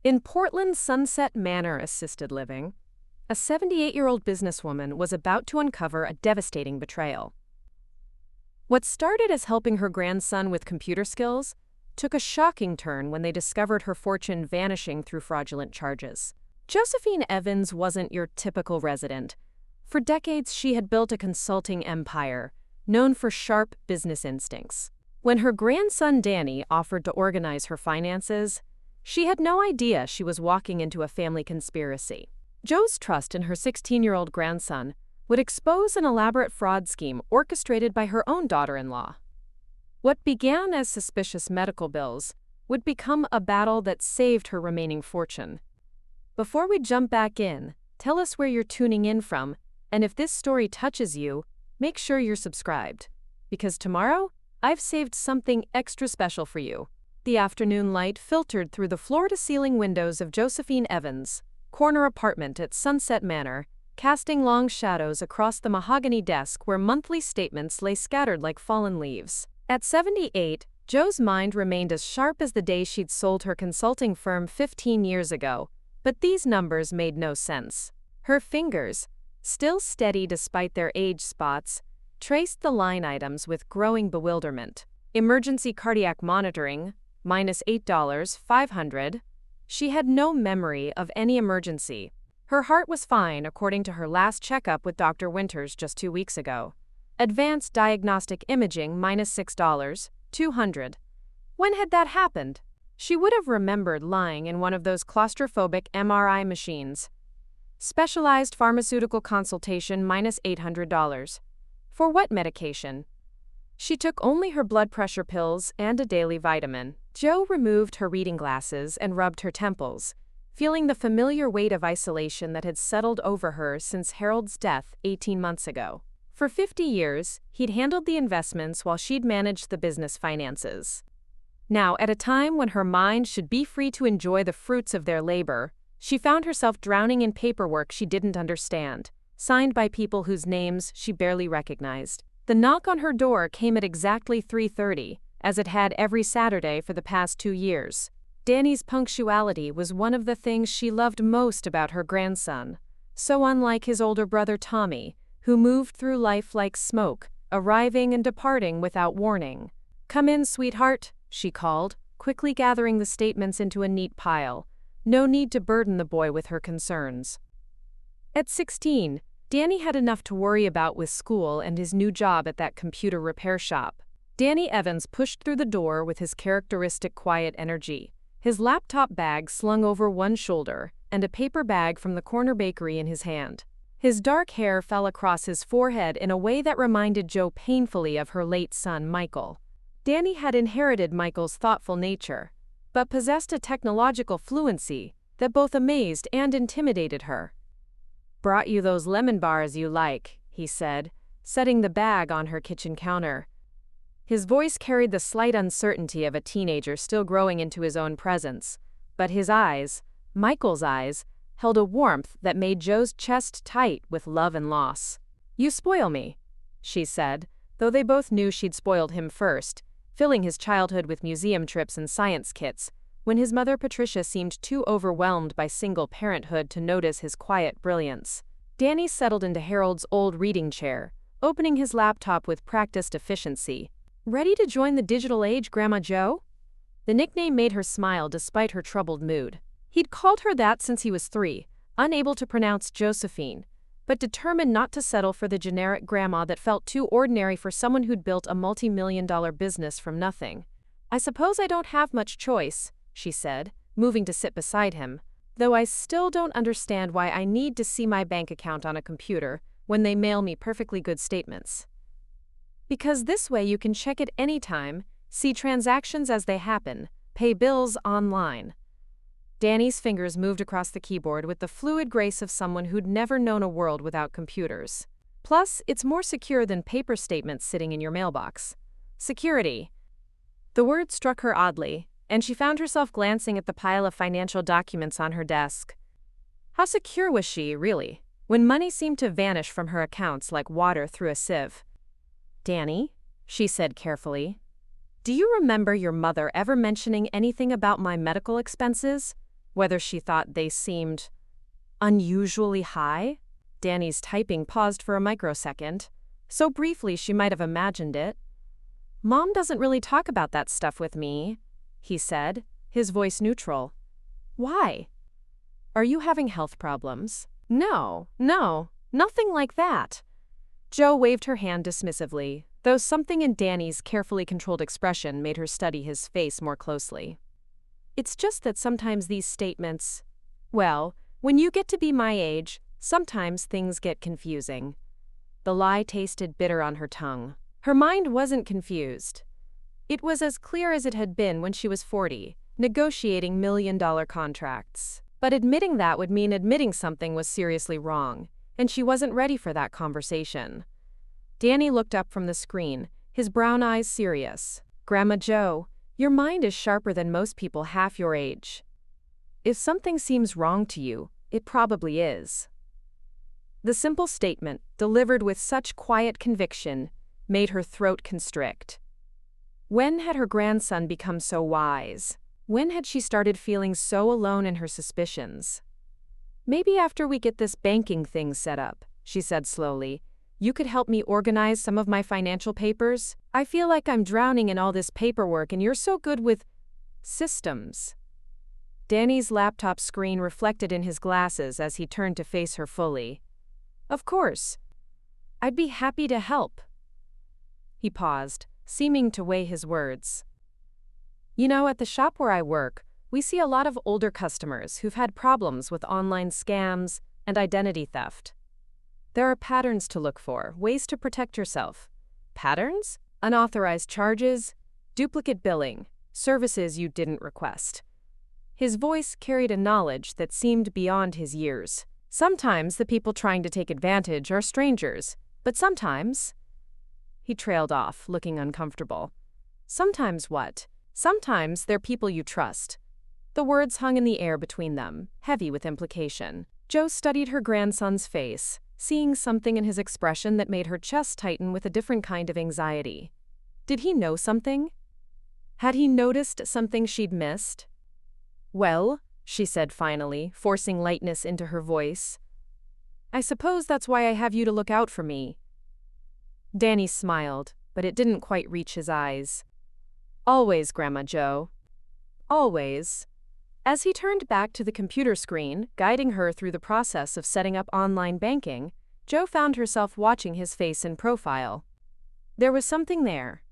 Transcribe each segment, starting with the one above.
In Portland's Sunset Manor assisted living, a 78-year-old businesswoman was about to uncover a devastating betrayal. What started as helping her grandson with computer skills took a shocking turn when they discovered her fortune vanishing through fraudulent charges. Josephine Evans wasn't your typical resident. For decades, she had built a consulting empire, known for sharp business instincts. When her grandson Danny offered to organize her finances, she had no idea she was walking into a family conspiracy. Jo's trust in her 16-year-old grandson would expose an elaborate fraud scheme orchestrated by her own daughter-in-law. What began as suspicious medical bills would become a battle that saved her remaining fortune. Before we jump back in, tell us where you're tuning in from, and if this story touches you, make sure you're subscribed. Because tomorrow, I've saved something extra special for you. The afternoon light filtered through the floor-to-ceiling windows of Josephine Evans' corner apartment at Sunset Manor, casting long shadows across the mahogany desk where monthly statements lay scattered like fallen leaves. At 78, Jo's mind remained as sharp as the day she'd sold her consulting firm 15 years ago, but these numbers made no sense. Her fingers, still steady despite their age spots, traced the line items with growing bewilderment. Emergency cardiac monitoring, -$8, $500. She had no memory of any emergency. Her heart was fine according to her last checkup with Dr. Winters just 2 weeks ago. Advanced diagnostic imaging, -$6, $200. When had that happened? She would have remembered lying in one of those claustrophobic MRI machines. Specialized pharmaceutical consultation, -$800. For what medication? She took only her blood pressure pills and a daily vitamin. Jo removed her reading glasses and rubbed her temples, feeling the familiar weight of isolation that had settled over her since Harold's death 18 months ago. For 50 years, he'd handled the investments while she'd managed the business finances. Now, at a time when her mind should be free to enjoy the fruits of their labor, she found herself drowning in paperwork she didn't understand, signed by people whose names she barely recognized. The knock on her door came at exactly 3:30, as it had every Saturday for the past 2 years. Danny's punctuality was one of the things she loved most about her grandson, so unlike his older brother Tommy, who moved through life like smoke, arriving and departing without warning. "Come in, sweetheart," she called, quickly gathering the statements into a neat pile. No need to burden the boy with her concerns. At 16, Danny had enough to worry about with school and his new job at that computer repair shop. Danny Evans pushed through the door with his characteristic quiet energy, his laptop bag slung over one shoulder and a paper bag from the corner bakery in his hand. His dark hair fell across his forehead in a way that reminded Jo painfully of her late son, Michael. Danny had inherited Michael's thoughtful nature, but possessed a technological fluency that both amazed and intimidated her. "Brought you those lemon bars you like," he said, setting the bag on her kitchen counter. His voice carried the slight uncertainty of a teenager still growing into his own presence, but his eyes, Michael's eyes, held a warmth that made Jo's chest tight with love and loss. "You spoil me," she said, though they both knew she'd spoiled him first, filling his childhood with museum trips and science kits, when his mother Patricia seemed too overwhelmed by single parenthood to notice his quiet brilliance. Danny settled into Harold's old reading chair, opening his laptop with practiced efficiency. "Ready to join the digital age, Grandma Jo?" The nickname made her smile despite her troubled mood. He'd called her that since he was 3, unable to pronounce Josephine, but determined not to settle for the generic grandma that felt too ordinary for someone who'd built a multi-million-dollar business from nothing. "I suppose I don't have much choice," she said, moving to sit beside him, "though I still don't understand why I need to see my bank account on a computer when they mail me perfectly good statements. Because this way you can check it anytime, see transactions as they happen, pay bills online." Danny's fingers moved across the keyboard with the fluid grace of someone who'd never known a world without computers. "Plus, it's more secure than paper statements sitting in your mailbox." Security. The word struck her oddly, and she found herself glancing at the pile of financial documents on her desk. How secure was she, really, when money seemed to vanish from her accounts like water through a sieve? "Danny," she said carefully, "do you remember your mother ever mentioning anything about my medical expenses? Whether she thought they seemed unusually high? Danny's typing paused for a microsecond, so briefly she might have imagined it. "Mom doesn't really talk about that stuff with me," he said, his voice neutral. "Why? Are you having health problems?" No, nothing like that." Jo waved her hand dismissively, though something in Danny's carefully controlled expression made her study his face more closely. "It's just that sometimes these statements, well, when you get to be my age, sometimes things get confusing." The lie tasted bitter on her tongue. Her mind wasn't confused. It was as clear as it had been when she was 40, negotiating million-dollar contracts. But admitting that would mean admitting something was seriously wrong, and she wasn't ready for that conversation. Danny looked up from the screen, his brown eyes serious. "Grandma Jo, your mind is sharper than most people half your age. If something seems wrong to you, it probably is." The simple statement, delivered with such quiet conviction, made her throat constrict. When had her grandson become so wise? When had she started feeling so alone in her suspicions? "Maybe after we get this banking thing set up," she said slowly, "you could help me organize some of my financial papers? I feel like I'm drowning in all this paperwork and you're so good with systems." Danny's laptop screen reflected in his glasses as he turned to face her fully. "Of course. I'd be happy to help." He paused, seeming to weigh his words. "You know, at the shop where I work, we see a lot of older customers who've had problems with online scams and identity theft. There are patterns to look for, ways to protect yourself. Patterns? Unauthorized charges, duplicate billing, services you didn't request." His voice carried a knowledge that seemed beyond his years. "Sometimes the people trying to take advantage are strangers, but sometimes—" He trailed off, looking uncomfortable. "Sometimes what? Sometimes they're people you trust." The words hung in the air between them, heavy with implication. Jo studied her grandson's face, seeing something in his expression that made her chest tighten with a different kind of anxiety. Did he know something? Had he noticed something she'd missed? "Well," she said finally, forcing lightness into her voice, "I suppose that's why I have you to look out for me." Danny smiled, but it didn't quite reach his eyes. "Always, Grandma Jo. Always." As he turned back to the computer screen, guiding her through the process of setting up online banking, Jo found herself watching his face in profile. There was something there.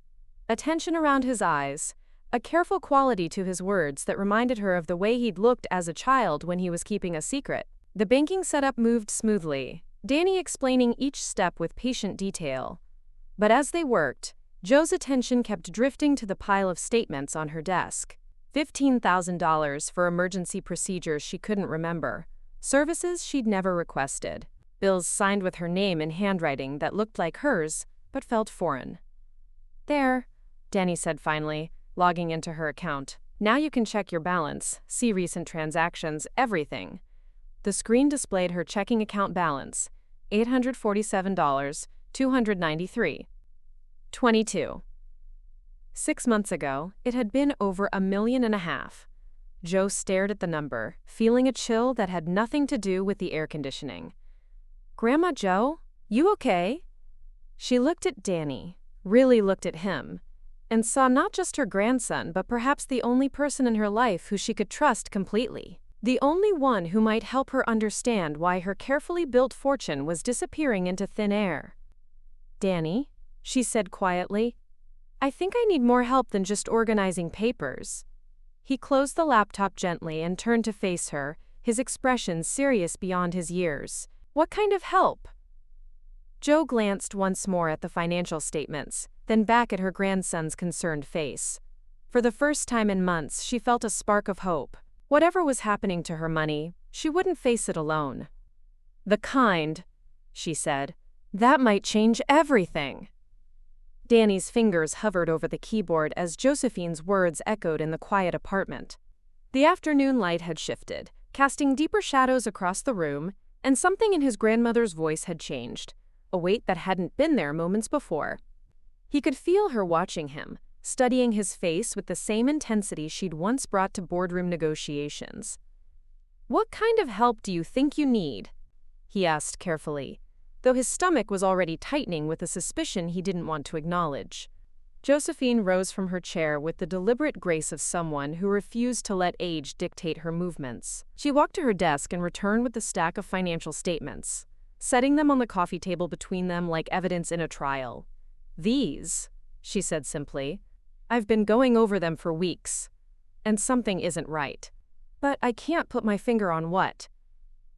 A tension around his eyes, a careful quality to his words that reminded her of the way he'd looked as a child when he was keeping a secret. The banking setup moved smoothly, Danny explaining each step with patient detail. But as they worked, Jo's attention kept drifting to the pile of statements on her desk. $15,000 for emergency procedures she couldn't remember, services she'd never requested, bills signed with her name in handwriting that looked like hers but felt foreign. "There," Danny said finally, logging into her account. "Now you can check your balance, see recent transactions, everything." The screen displayed her checking account balance, $847, $293.22. 6 months ago, it had been over $1.5 million. Jo stared at the number, feeling a chill that had nothing to do with the air conditioning. "Grandma Jo, you okay?" She looked at Danny, really looked at him, and saw not just her grandson but perhaps the only person in her life who she could trust completely. The only one who might help her understand why her carefully built fortune was disappearing into thin air. "Danny," she said quietly, "I think I need more help than just organizing papers." He closed the laptop gently and turned to face her, his expression serious beyond his years. "What kind of help?" Jo glanced once more at the financial statements, then back at her grandson's concerned face. For the first time in months, she felt a spark of hope. Whatever was happening to her money, she wouldn't face it alone. "The kind," she said, "that might change everything." Danny's fingers hovered over the keyboard as Josephine's words echoed in the quiet apartment. The afternoon light had shifted, casting deeper shadows across the room, and something in his grandmother's voice had changed, a weight that hadn't been there moments before. He could feel her watching him, studying his face with the same intensity she'd once brought to boardroom negotiations. "What kind of help do you think you need?" he asked carefully, though his stomach was already tightening with a suspicion he didn't want to acknowledge. Josephine rose from her chair with the deliberate grace of someone who refused to let age dictate her movements. She walked to her desk and returned with the stack of financial statements, setting them on the coffee table between them like evidence in a trial. "These," she said simply, "I've been going over them for weeks, and something isn't right. But I can't put my finger on what."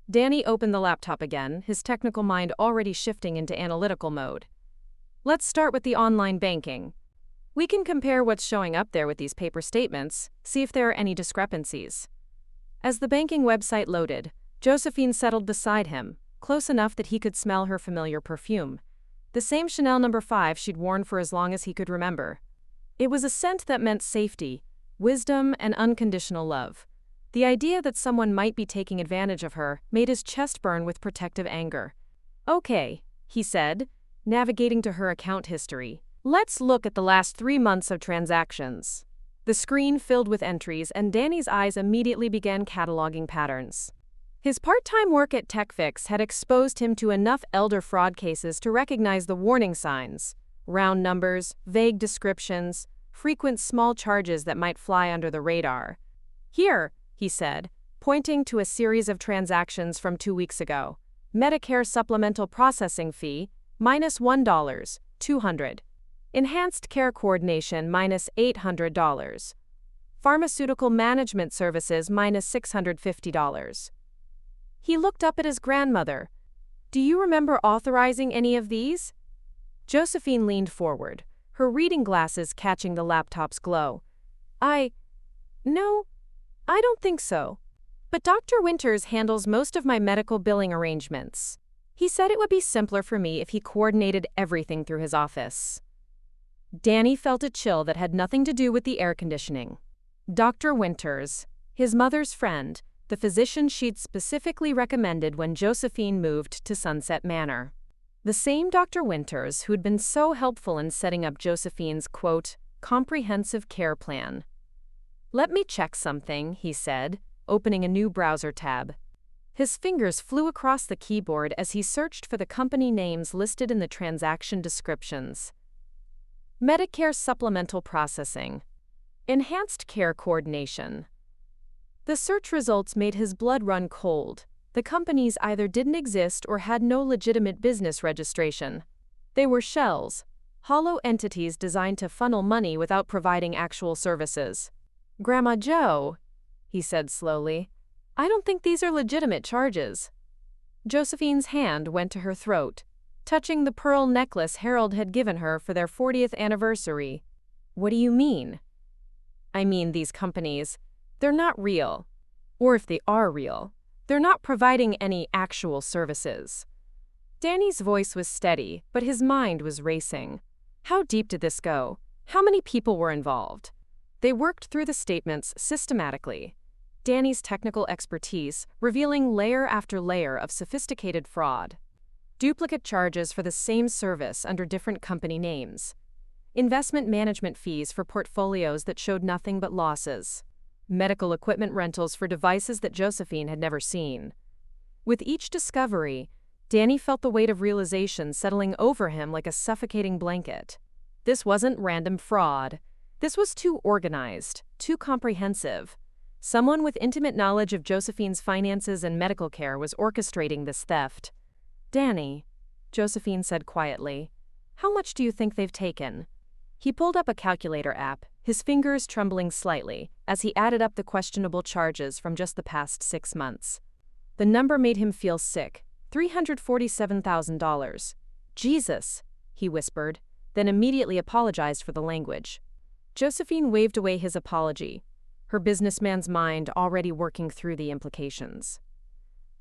Danny opened the laptop again, his technical mind already shifting into analytical mode. "Let's start with the online banking. We can compare what's showing up there with these paper statements, see if there are any discrepancies." As the banking website loaded, Josephine settled beside him, close enough that he could smell her familiar perfume. The same Chanel No. 5 she'd worn for as long as he could remember. It was a scent that meant safety, wisdom, and unconditional love. The idea that someone might be taking advantage of her made his chest burn with protective anger. "Okay," he said, navigating to her account history. "Let's look at the last 3 months of transactions." The screen filled with entries, and Danny's eyes immediately began cataloging patterns. His part-time work at TechFix had exposed him to enough elder fraud cases to recognize the warning signs: round numbers, vague descriptions, frequent small charges that might fly under the radar. "Here," he said, pointing to a series of transactions from 2 weeks ago. "Medicare supplemental processing fee, -$1, $200. Enhanced care coordination, -$800. Pharmaceutical management services, -$650. He looked up at his grandmother. "Do you remember authorizing any of these?" Josephine leaned forward, her reading glasses catching the laptop's glow. No, I don't think so. But Dr. Winters handles most of my medical billing arrangements. He said it would be simpler for me if he coordinated everything through his office." Danny felt a chill that had nothing to do with the air conditioning. Dr. Winters, his mother's friend, the physician she'd specifically recommended when Josephine moved to Sunset Manor. The same Dr. Winters who'd been so helpful in setting up Josephine's, quote, comprehensive care plan. "Let me check something," he said, opening a new browser tab. His fingers flew across the keyboard as he searched for the company names listed in the transaction descriptions. Medicare supplemental processing. Enhanced care coordination. The search results made his blood run cold. The companies either didn't exist or had no legitimate business registration. They were shells, hollow entities designed to funnel money without providing actual services. "Grandma Jo," he said slowly, "I don't think these are legitimate charges." Josephine's hand went to her throat, touching the pearl necklace Harold had given her for their 40th anniversary. "What do you mean?" "I mean, these companies, they're not real. Or if they are real, they're not providing any actual services." Danny's voice was steady, but his mind was racing. How deep did this go? How many people were involved? They worked through the statements systematically. Danny's technical expertise revealing layer after layer of sophisticated fraud. Duplicate charges for the same service under different company names. Investment management fees for portfolios that showed nothing but losses. Medical equipment rentals for devices that Josephine had never seen. With each discovery, Danny felt the weight of realization settling over him like a suffocating blanket. This wasn't random fraud. This was too organized, too comprehensive. Someone with intimate knowledge of Josephine's finances and medical care was orchestrating this theft. "Danny," Josephine said quietly, "how much do you think they've taken?" He pulled up a calculator app, his fingers trembling slightly, as he added up the questionable charges from just the past 6 months. The number made him feel sick. $347,000. "Jesus," he whispered, then immediately apologized for the language. Josephine waved away his apology, her businessman's mind already working through the implications.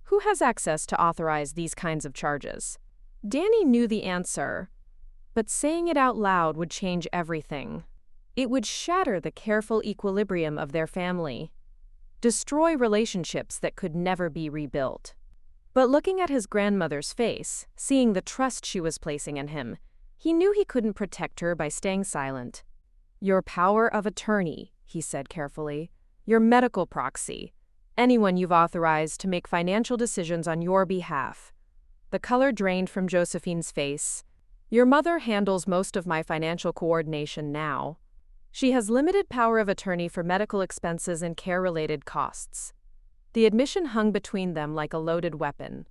Who has access to authorize these kinds of charges? Danny knew the answer, but saying it out loud would change everything. It would shatter the careful equilibrium of their family, destroy relationships that could never be rebuilt. But looking at his grandmother's face, seeing the trust she was placing in him, he knew he couldn't protect her by staying silent. "Your power of attorney," he said carefully, "your medical proxy, anyone you've authorized to make financial decisions on your behalf. The color drained from Josephine's face. Your mother handles most of my financial coordination now. She has limited power of attorney for medical expenses and care-related costs. The admission hung between them like a loaded weapon.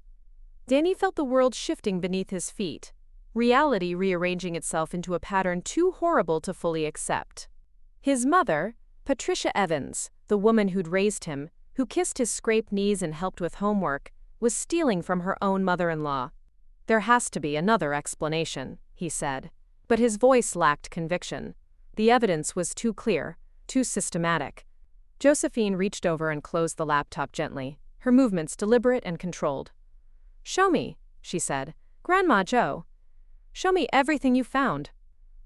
Danny felt the world shifting beneath his feet, reality rearranging itself into a pattern too horrible to fully accept. His mother, Patricia Evans, the woman who'd raised him, who kissed his scraped knees and helped with homework, was stealing from her own mother-in-law. There has to be another explanation, he said, but his voice lacked conviction. The evidence was too clear, too systematic. Josephine reached over and closed the laptop gently, her movements deliberate and controlled. "Show me," she said. "Grandma Jo. Show me everything you found.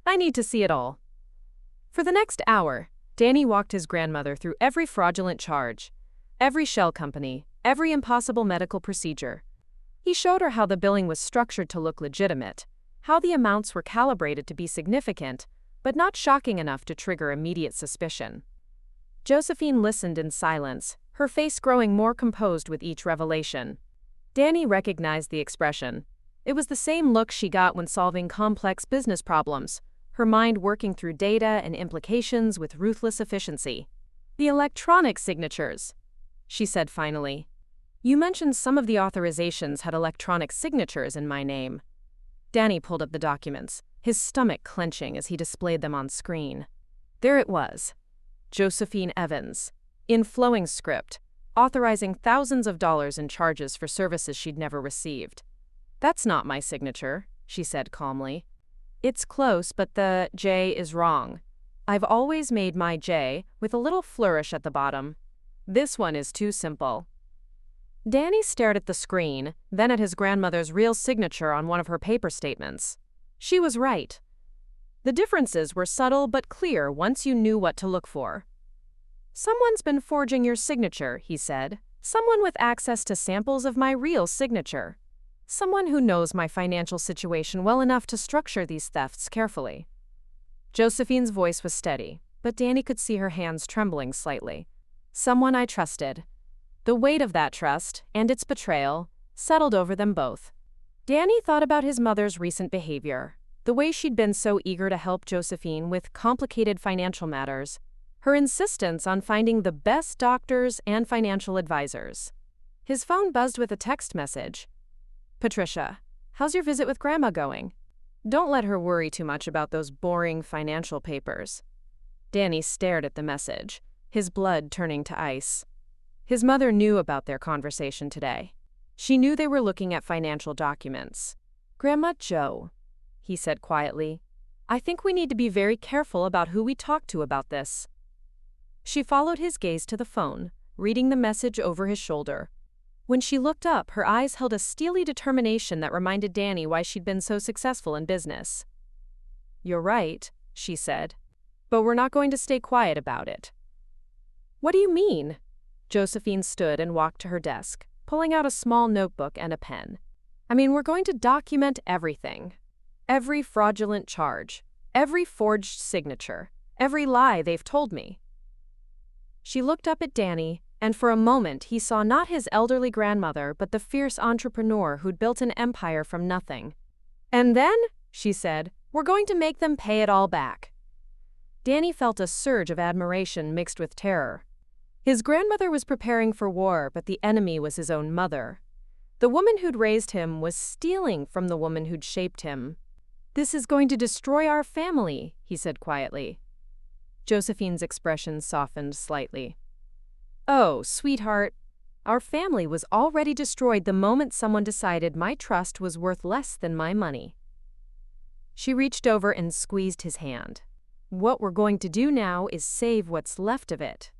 I need to see it all." For the next hour, Danny walked his grandmother through every fraudulent charge, every shell company, every impossible medical procedure. He showed her how the billing was structured to look legitimate, how the amounts were calibrated to be significant, but not shocking enough to trigger immediate suspicion. Josephine listened in silence, her face growing more composed with each revelation. Danny recognized the expression. It was the same look she got when solving complex business problems, her mind working through data and implications with ruthless efficiency. "The electronic signatures," she said finally. "You mentioned some of the authorizations had electronic signatures in my name." Danny pulled up the documents, his stomach clenching as he displayed them on screen. There it was. Josephine Evans, in flowing script, authorizing thousands of dollars in charges for services she'd never received. "That's not my signature," she said calmly. "It's close, but the J is wrong. I've always made my J with a little flourish at the bottom. This one is too simple." Danny stared at the screen, then at his grandmother's real signature on one of her paper statements. She was right. The differences were subtle but clear once you knew what to look for. "Someone's been forging your signature," he said. "Someone with access to samples of my real signature. Someone who knows my financial situation well enough to structure these thefts carefully." Josephine's voice was steady, but Danny could see her hands trembling slightly. "Someone I trusted." The weight of that trust, and its betrayal, settled over them both. Danny thought about his mother's recent behavior, the way she'd been so eager to help Josephine with complicated financial matters, her insistence on finding the best doctors and financial advisors. His phone buzzed with a text message. "Patricia, how's your visit with Grandma going? Don't let her worry too much about those boring financial papers." Danny stared at the message, his blood turning to ice. His mother knew about their conversation today. She knew they were looking at financial documents. "Grandma Jo," he said quietly, "I think we need to be very careful about who we talk to about this." She followed his gaze to the phone, reading the message over his shoulder. When she looked up, her eyes held a steely determination that reminded Danny why she'd been so successful in business. "You're right," she said, "but we're not going to stay quiet about it." "What do you mean?" Josephine stood and walked to her desk, pulling out a small notebook and a pen. "I mean, we're going to document everything. Every fraudulent charge, every forged signature, every lie they've told me." She looked up at Danny, and for a moment he saw not his elderly grandmother but the fierce entrepreneur who'd built an empire from nothing. "And then," she said, "we're going to make them pay it all back." Danny felt a surge of admiration mixed with terror. His grandmother was preparing for war, but the enemy was his own mother. The woman who'd raised him was stealing from the woman who'd shaped him. "This is going to destroy our family," he said quietly. Josephine's expression softened slightly. "Oh, sweetheart, our family was already destroyed the moment someone decided my trust was worth less than my money." She reached over and squeezed his hand. "What we're going to do now is save what's left of it."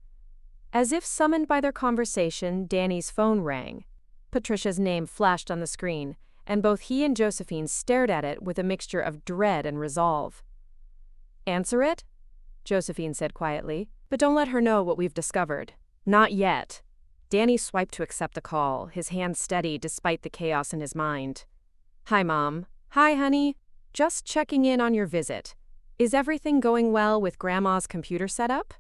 As if summoned by their conversation, Danny's phone rang. Patricia's name flashed on the screen, and both he and Josephine stared at it with a mixture of dread and resolve. "Answer it," Josephine said quietly, "but don't let her know what we've discovered." "Not yet." Danny swiped to accept the call, his hand steady despite the chaos in his mind. "Hi, Mom." "Hi, honey. Just checking in on your visit. Is everything going well with Grandma's computer setup?"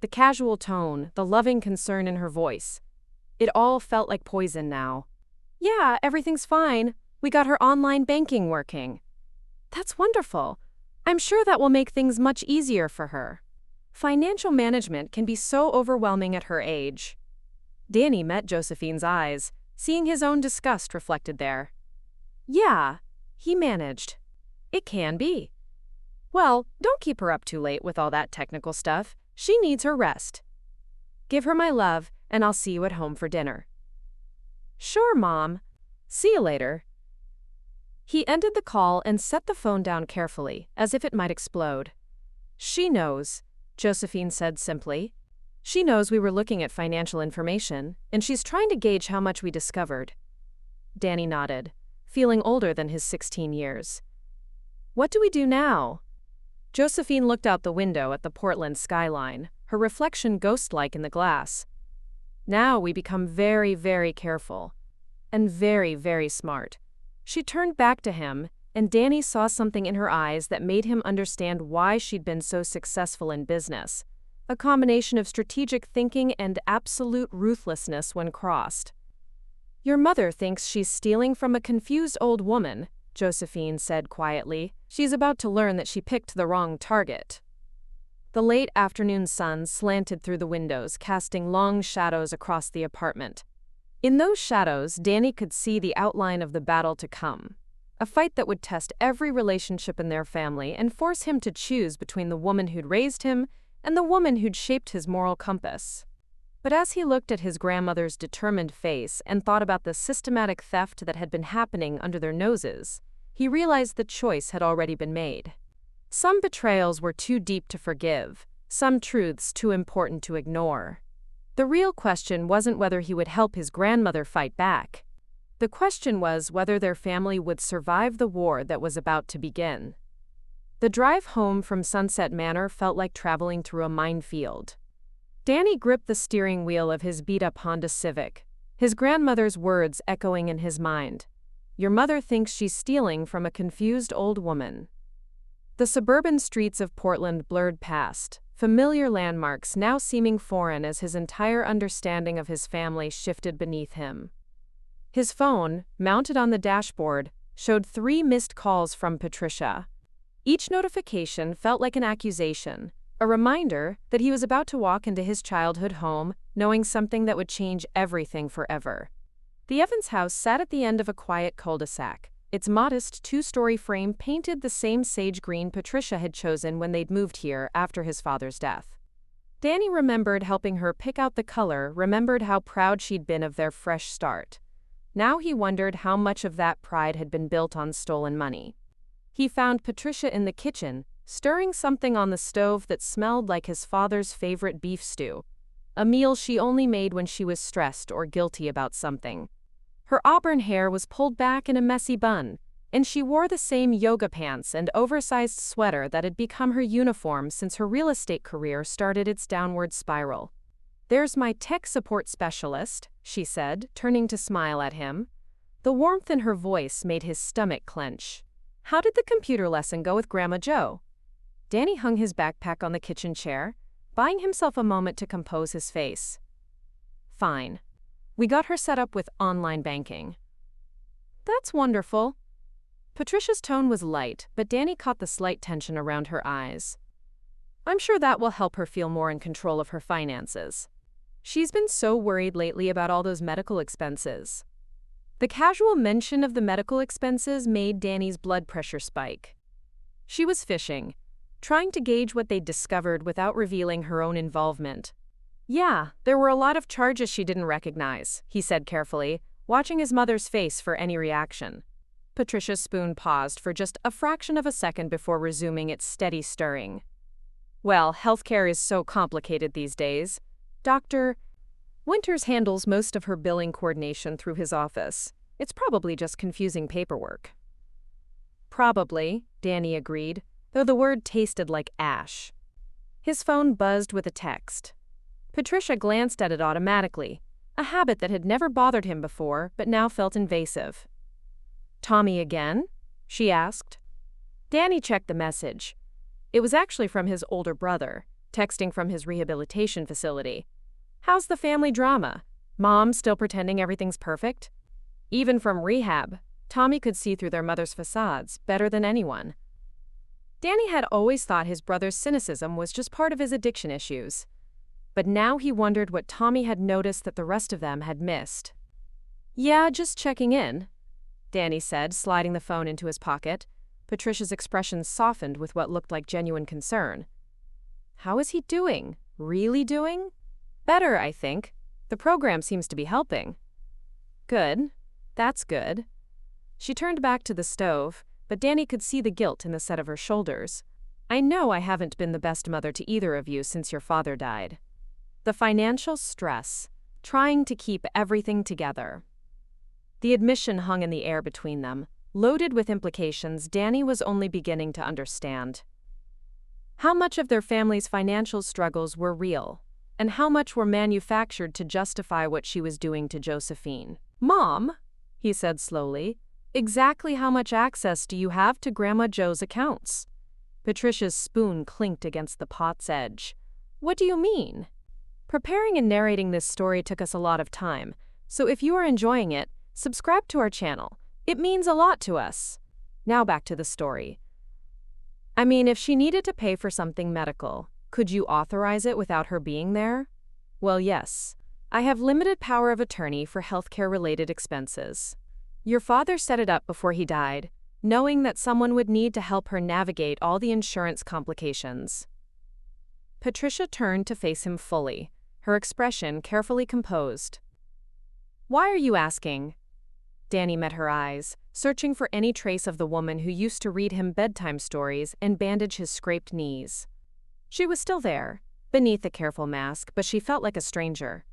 The casual tone, the loving concern in her voice, It all felt like poison now. Yeah, everything's fine. We got her online banking working. That's wonderful. I'm sure that will make things much easier for her. Financial management can be so overwhelming at her age. Danny met Josephine's eyes, seeing his own disgust reflected there. Yeah, he managed. It can be. Well, don't keep her up too late with all that technical stuff. She needs her rest. Give her my love, and I'll see you at home for dinner. Sure, Mom. See you later. He ended the call and set the phone down carefully, as if it might explode. She knows, Josephine said simply. She knows we were looking at financial information, and she's trying to gauge how much we discovered. Danny nodded, feeling older than his 16 years. What do we do now? Josephine looked out the window at the Portland skyline, her reflection ghost-like in the glass. Now we become very, very careful. And very, very smart. She turned back to him, and Danny saw something in her eyes that made him understand why she'd been so successful in business. A combination of strategic thinking and absolute ruthlessness when crossed. Your mother thinks she's stealing from a confused old woman, Josephine said quietly. She's about to learn that she picked the wrong target. The late afternoon sun slanted through the windows, casting long shadows across the apartment. In those shadows, Danny could see the outline of the battle to come. A fight that would test every relationship in their family and force him to choose between the woman who'd raised him and the woman who'd shaped his moral compass. But as he looked at his grandmother's determined face and thought about the systematic theft that had been happening under their noses, he realized the choice had already been made. Some betrayals were too deep to forgive, some truths too important to ignore. The real question wasn't whether he would help his grandmother fight back. The question was whether their family would survive the war that was about to begin. The drive home from Sunset Manor felt like traveling through a minefield. Danny gripped the steering wheel of his beat-up Honda Civic, his grandmother's words echoing in his mind. Your mother thinks she's stealing from a confused old woman. The suburban streets of Portland blurred past, familiar landmarks now seeming foreign as his entire understanding of his family shifted beneath him. His phone, mounted on the dashboard, showed 3 missed calls from Patricia. Each notification felt like an accusation, a reminder that he was about to walk into his childhood home, knowing something that would change everything forever. The Evans house sat at the end of a quiet cul-de-sac, its modest 2-story frame painted the same sage green Patricia had chosen when they'd moved here after his father's death. Danny remembered helping her pick out the color, remembered how proud she'd been of their fresh start. Now he wondered how much of that pride had been built on stolen money. He found Patricia in the kitchen, stirring something on the stove that smelled like his father's favorite beef stew, a meal she only made when she was stressed or guilty about something. Her auburn hair was pulled back in a messy bun, and she wore the same yoga pants and oversized sweater that had become her uniform since her real estate career started its downward spiral. There's my tech support specialist, she said, turning to smile at him. The warmth in her voice made his stomach clench. How did the computer lesson go with Grandma Jo? Danny hung his backpack on the kitchen chair, buying himself a moment to compose his face. Fine. We got her set up with online banking. That's wonderful. Patricia's tone was light, but Danny caught the slight tension around her eyes. I'm sure that will help her feel more in control of her finances. She's been so worried lately about all those medical expenses. The casual mention of the medical expenses made Danny's blood pressure spike. She was fishing, trying to gauge what they'd discovered without revealing her own involvement. Yeah, there were a lot of charges she didn't recognize, he said carefully, watching his mother's face for any reaction. Patricia's spoon paused for just a fraction of a second before resuming its steady stirring. Well, healthcare is so complicated these days. Dr. Winters handles most of her billing coordination through his office. It's probably just confusing paperwork. Probably, Danny agreed, though the word tasted like ash. His phone buzzed with a text. Patricia glanced at it automatically, a habit that had never bothered him before but now felt invasive. Tommy again? She asked. Danny checked the message. It was actually from his older brother, texting from his rehabilitation facility. How's the family drama? Mom still pretending everything's perfect? Even from rehab, Tommy could see through their mother's facades better than anyone. Danny had always thought his brother's cynicism was just part of his addiction issues. But now he wondered what Tommy had noticed that the rest of them had missed. "Yeah, just checking in," Danny said, sliding the phone into his pocket. Patricia's expression softened with what looked like genuine concern. "How is he doing? Really doing?" "Better, I think. The program seems to be helping." "Good. That's good." She turned back to the stove, but Danny could see the guilt in the set of her shoulders. "I know I haven't been the best mother to either of you since your father died. The financial stress, trying to keep everything together." The admission hung in the air between them, loaded with implications Danny was only beginning to understand. How much of their family's financial struggles were real, and how much were manufactured to justify what she was doing to Josephine? "Mom," he said slowly, "exactly how much access do you have to Grandma Jo's accounts?" Patricia's spoon clinked against the pot's edge. "What do you mean?" Preparing and narrating this story took us a lot of time, so if you are enjoying it, subscribe to our channel. It means a lot to us. Now back to the story. "I mean, if she needed to pay for something medical, could you authorize it without her being there?" "Well, yes. I have limited power of attorney for healthcare-related expenses. Your father set it up before he died, knowing that someone would need to help her navigate all the insurance complications." Patricia turned to face him fully, her expression carefully composed. "Why are you asking?" Danny met her eyes, searching for any trace of the woman who used to read him bedtime stories and bandage his scraped knees. She was still there, beneath the careful mask, but she felt like a stranger.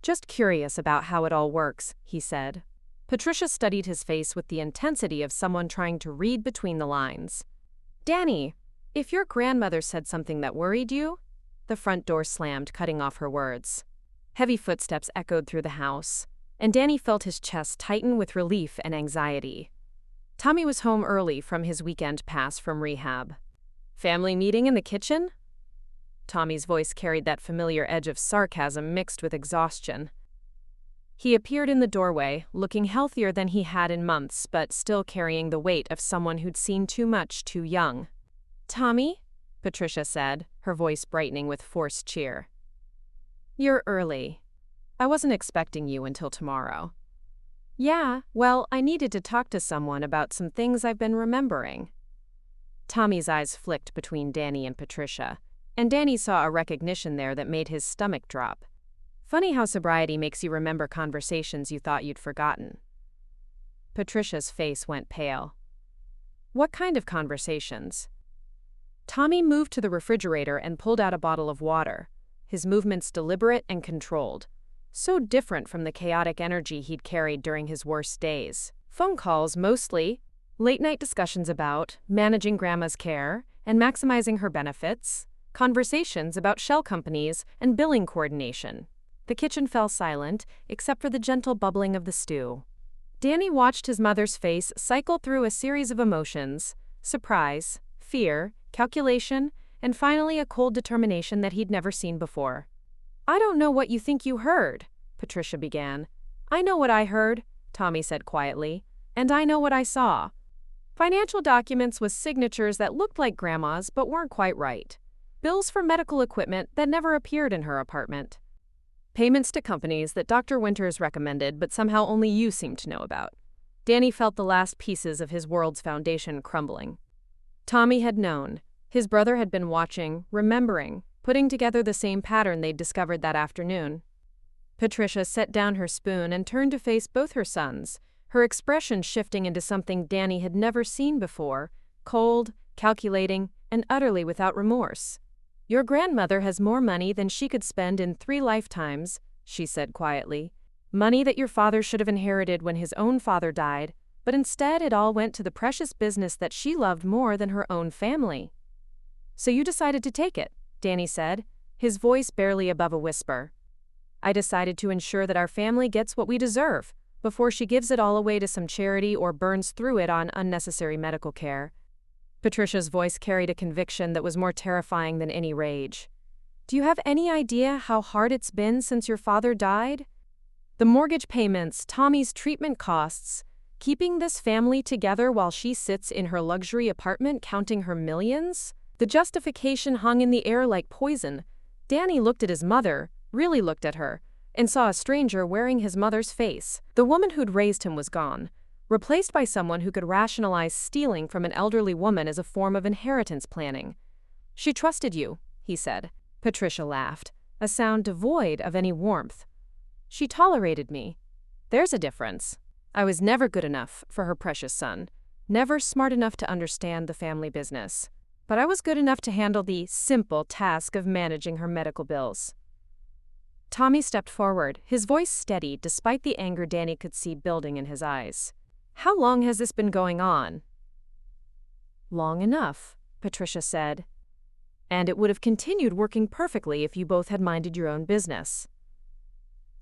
"Just curious about how it all works," he said. Patricia studied his face with the intensity of someone trying to read between the lines. "Danny, if your grandmother said something that worried you?" The front door slammed, cutting off her words. Heavy footsteps echoed through the house, and Danny felt his chest tighten with relief and anxiety. Tommy was home early from his weekend pass from rehab. "Family meeting in the kitchen?" Tommy's voice carried that familiar edge of sarcasm mixed with exhaustion. He appeared in the doorway, looking healthier than he had in months, but still carrying the weight of someone who'd seen too much too young. "Tommy?" Patricia said, her voice brightening with forced cheer. "You're early. I wasn't expecting you until tomorrow." "Yeah, well, I needed to talk to someone about some things I've been remembering." Tommy's eyes flicked between Danny and Patricia, and Danny saw a recognition there that made his stomach drop. Funny how sobriety makes you remember conversations you thought you'd forgotten. Patricia's face went pale. "What kind of conversations?" Tommy moved to the refrigerator and pulled out a bottle of water, his movements deliberate and controlled. So different from the chaotic energy he'd carried during his worst days. "Phone calls, mostly. Late-night discussions about managing Grandma's care and maximizing her benefits. Conversations about shell companies and billing coordination." The kitchen fell silent, except for the gentle bubbling of the stew. Danny watched his mother's face cycle through a series of emotions: surprise, fear, calculation, and finally a cold determination that he'd never seen before. "I don't know what you think you heard," Patricia began. "I know what I heard," Tommy said quietly, "and I know what I saw. Financial documents with signatures that looked like Grandma's but weren't quite right. Bills for medical equipment that never appeared in her apartment. Payments to companies that Dr. Winters recommended but somehow only you seemed to know about." Danny felt the last pieces of his world's foundation crumbling. Tommy had known. His brother had been watching, remembering, putting together the same pattern they'd discovered that afternoon. Patricia set down her spoon and turned to face both her sons, her expression shifting into something Danny had never seen before: cold, calculating, and utterly without remorse. "Your grandmother has more money than she could spend in 3 lifetimes," she said quietly. "Money that your father should have inherited when his own father died, but instead it all went to the precious business that she loved more than her own family." "So you decided to take it," Danny said, his voice barely above a whisper. "I decided to ensure that our family gets what we deserve, before she gives it all away to some charity or burns through it on unnecessary medical care." Patricia's voice carried a conviction that was more terrifying than any rage. "Do you have any idea how hard it's been since your father died?" The mortgage payments, Tommy's treatment costs, keeping this family together while she sits in her luxury apartment counting her millions? The justification hung in the air like poison. Danny looked at his mother, really looked at her, and saw a stranger wearing his mother's face. The woman who'd raised him was gone, replaced by someone who could rationalize stealing from an elderly woman as a form of inheritance planning. "She trusted you," he said. Patricia laughed, a sound devoid of any warmth. "She tolerated me. There's a difference. I was never good enough for her precious son, never smart enough to understand the family business. But I was good enough to handle the simple task of managing her medical bills." Tommy stepped forward, his voice steady despite the anger Danny could see building in his eyes. "How long has this been going on?" "Long enough," Patricia said. "And it would have continued working perfectly if you both had minded your own business."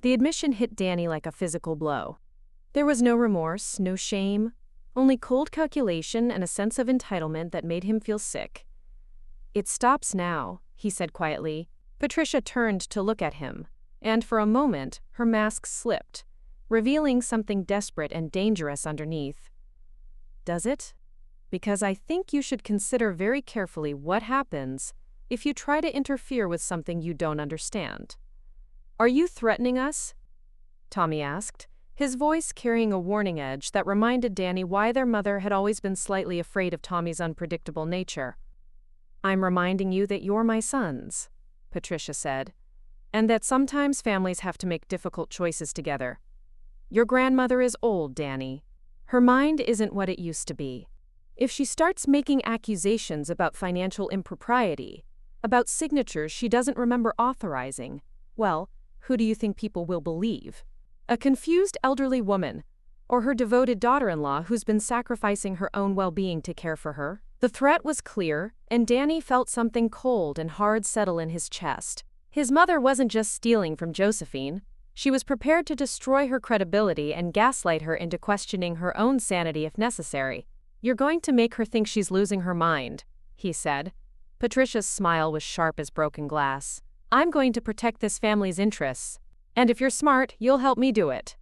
The admission hit Danny like a physical blow. There was no remorse, no shame, only cold calculation and a sense of entitlement that made him feel sick. "It stops now," he said quietly. Patricia turned to look at him, and for a moment her mask slipped, revealing something desperate and dangerous underneath. "Does it? Because I think you should consider very carefully what happens if you try to interfere with something you don't understand." "Are you threatening us?" Tommy asked, his voice carrying a warning edge that reminded Danny why their mother had always been slightly afraid of Tommy's unpredictable nature. "I'm reminding you that you're my sons," Patricia said, "and that sometimes families have to make difficult choices together. Your grandmother is old, Danny. Her mind isn't what it used to be. If she starts making accusations about financial impropriety, about signatures she doesn't remember authorizing, well, who do you think people will believe? A confused elderly woman, or her devoted daughter-in-law who's been sacrificing her own well-being to care for her?" The threat was clear, and Danny felt something cold and hard settle in his chest. His mother wasn't just stealing from Josephine. She was prepared to destroy her credibility and gaslight her into questioning her own sanity if necessary. "You're going to make her think she's losing her mind," he said. Patricia's smile was sharp as broken glass. "I'm going to protect this family's interests. And if you're smart, you'll help me do it."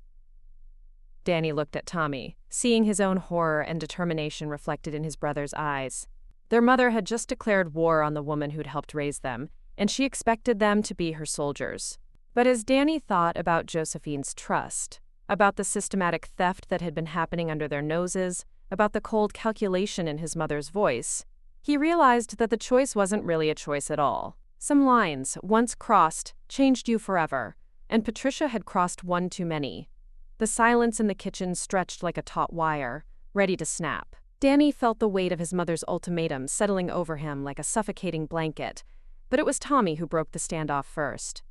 Danny looked at Tommy, seeing his own horror and determination reflected in his brother's eyes. Their mother had just declared war on the woman who'd helped raise them, and she expected them to be her soldiers. But as Danny thought about Josephine's trust, about the systematic theft that had been happening under their noses, about the cold calculation in his mother's voice, he realized that the choice wasn't really a choice at all. Some lines, once crossed, changed you forever, and Patricia had crossed one too many. The silence in the kitchen stretched like a taut wire, ready to snap. Danny felt the weight of his mother's ultimatum settling over him like a suffocating blanket, but it was Tommy who broke the standoff first.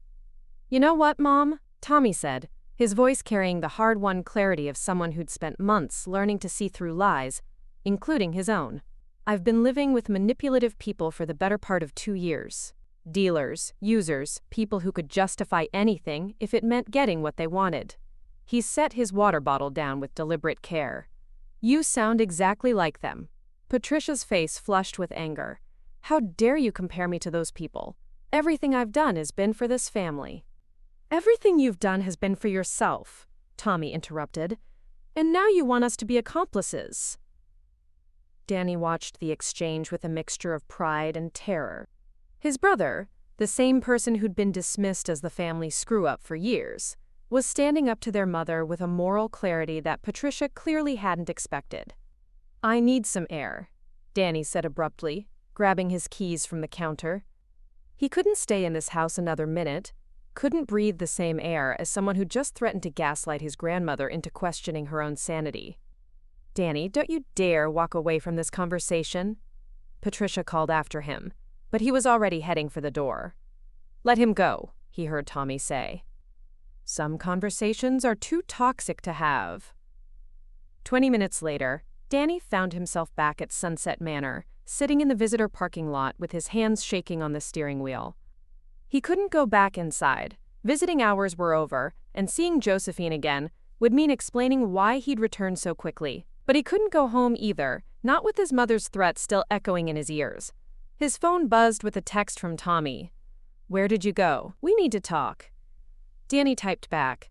"You know what, Mom?" Tommy said, his voice carrying the hard-won clarity of someone who'd spent months learning to see through lies, including his own. "I've been living with manipulative people for the better part of 2 years. Dealers, users, people who could justify anything if it meant getting what they wanted." He set his water bottle down with deliberate care. "You sound exactly like them." Patricia's face flushed with anger. "How dare you compare me to those people? Everything I've done has been for this family." "Everything you've done has been for yourself," Tommy interrupted. "And now you want us to be accomplices." Danny watched the exchange with a mixture of pride and terror. His brother, the same person who'd been dismissed as the family screw-up for years, was standing up to their mother with a moral clarity that Patricia clearly hadn't expected. "I need some air," Danny said abruptly, grabbing his keys from the counter. He couldn't stay in this house another minute, couldn't breathe the same air as someone who just threatened to gaslight his grandmother into questioning her own sanity. "Danny, don't you dare walk away from this conversation," Patricia called after him, but he was already heading for the door. "Let him go," he heard Tommy say. "Some conversations are too toxic to have." 20 minutes later, Danny found himself back at Sunset Manor, sitting in the visitor parking lot with his hands shaking on the steering wheel. He couldn't go back inside. Visiting hours were over, and seeing Josephine again would mean explaining why he'd returned so quickly. But he couldn't go home either, not with his mother's threat still echoing in his ears. His phone buzzed with a text from Tommy. "Where did you go? We need to talk." Danny typed back,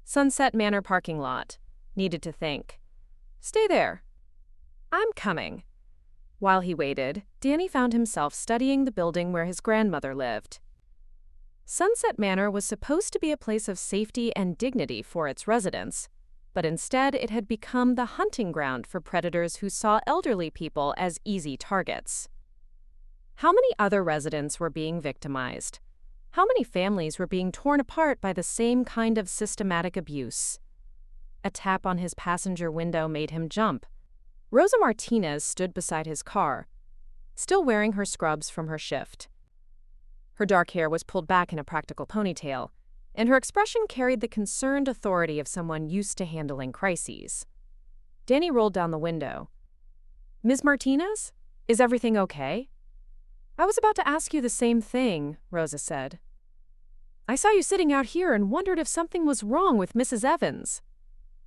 Sunset Manor parking lot. Needed to think. Stay there. I'm coming. While he waited, Danny found himself studying the building where his grandmother lived. Sunset Manor was supposed to be a place of safety and dignity for its residents, but instead it had become the hunting ground for predators who saw elderly people as easy targets. How many other residents were being victimized? How many families were being torn apart by the same kind of systematic abuse? A tap on his passenger window made him jump. Rosa Martinez stood beside his car, still wearing her scrubs from her shift. Her dark hair was pulled back in a practical ponytail, and her expression carried the concerned authority of someone used to handling crises. Danny rolled down the window. "Ms. Martinez? Is everything okay?" "I was about to ask you the same thing," Rosa said. "I saw you sitting out here and wondered if something was wrong with Mrs. Evans."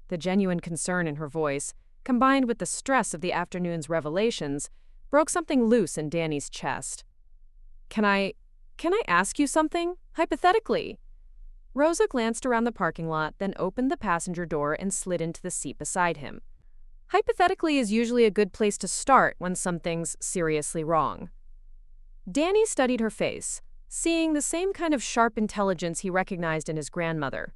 The genuine concern in her voice, combined with the stress of the afternoon's revelations, broke something loose in Danny's chest. Can I ask you something? Hypothetically?" Rosa glanced around the parking lot, then opened the passenger door and slid into the seat beside him. Hypothetically is usually a good place to start when something's seriously wrong. Danny studied her face, seeing the same kind of sharp intelligence he recognized in his grandmother.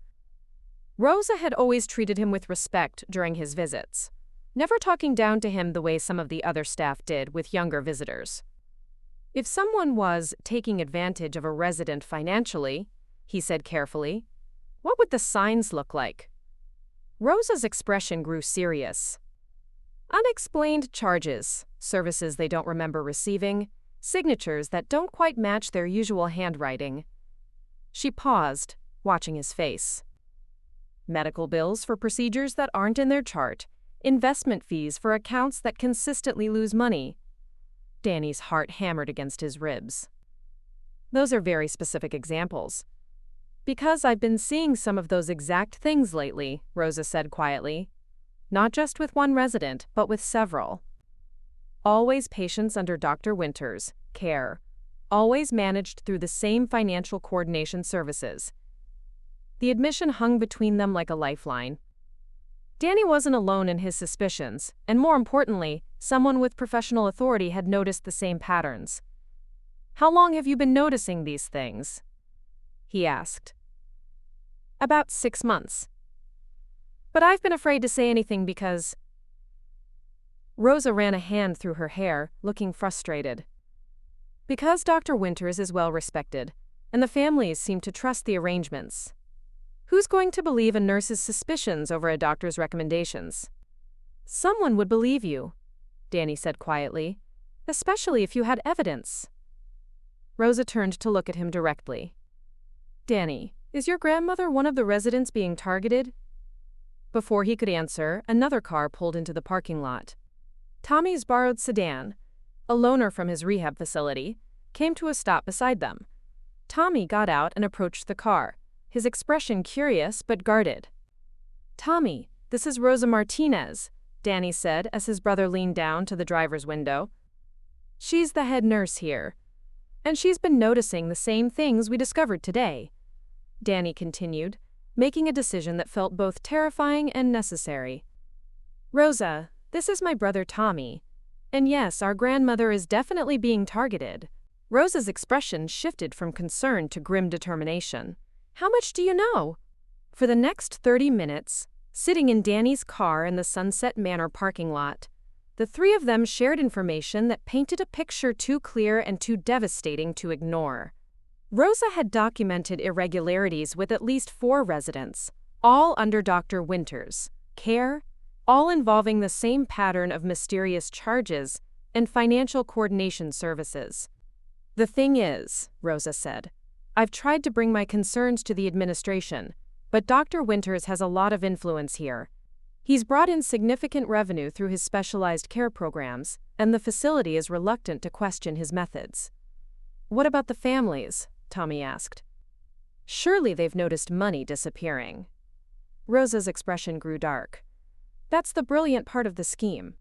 Rosa had always treated him with respect during his visits, never talking down to him the way some of the other staff did with younger visitors. If someone was taking advantage of a resident financially, he said carefully, what would the signs look like? Rosa's expression grew serious. Unexplained charges, services they don't remember receiving, signatures that don't quite match their usual handwriting. She paused, watching his face. Medical bills for procedures that aren't in their chart, investment fees for accounts that consistently lose money. Danny's heart hammered against his ribs. Those are very specific examples. Because I've been seeing some of those exact things lately, Rosa said quietly. Not just with one resident, but with several. Always patients under Dr. Winter's care. Always managed through the same financial coordination services. The admission hung between them like a lifeline. Danny wasn't alone in his suspicions, and more importantly, someone with professional authority had noticed the same patterns. "How long have you been noticing these things?" he asked. "About 6 months. But I've been afraid to say anything because—" Rosa ran a hand through her hair, looking frustrated. "Because Dr. Winters is well respected, and the families seem to trust the arrangements. Who's going to believe a nurse's suspicions over a doctor's recommendations?" "Someone would believe you," Danny said quietly, "especially if you had evidence." Rosa turned to look at him directly. "Danny, is your grandmother one of the residents being targeted?" Before he could answer, another car pulled into the parking lot. Tommy's borrowed sedan, a loaner from his rehab facility, came to a stop beside them. Tommy got out and approached the car, his expression curious but guarded. "Tommy, this is Rosa Martinez," Danny said as his brother leaned down to the driver's window. "She's the head nurse here, and she's been noticing the same things we discovered today," Danny continued, making a decision that felt both terrifying and necessary. "Rosa, this is my brother Tommy. And yes, our grandmother is definitely being targeted." Rosa's expression shifted from concern to grim determination. "How much do you know?" For the next 30 minutes, sitting in Danny's car in the Sunset Manor parking lot, the three of them shared information that painted a picture too clear and too devastating to ignore. Rosa had documented irregularities with at least 4 residents, all under Dr. Winter's care, all involving the same pattern of mysterious charges and financial coordination services. "The thing is," Rosa said, "I've tried to bring my concerns to the administration, but Dr. Winters has a lot of influence here. He's brought in significant revenue through his specialized care programs, and the facility is reluctant to question his methods." "What about the families?" Tommy asked. "Surely they've noticed money disappearing." Rosa's expression grew dark. "That's the brilliant part of the scheme.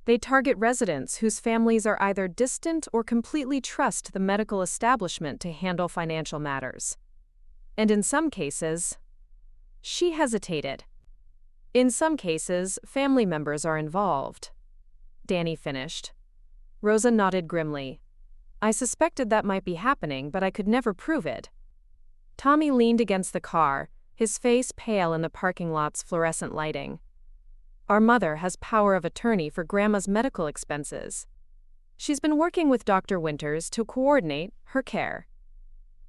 They target residents whose families are either distant or completely trust the medical establishment to handle financial matters. And in some cases, She hesitated. In some cases, family members are involved. Danny finished. Rosa nodded grimly. I suspected that might be happening, but I could never prove it. Tommy leaned against the car, his face pale in the parking lot's fluorescent lighting. Our mother has power of attorney for Grandma's medical expenses. She's been working with Dr. Winters to coordinate her care.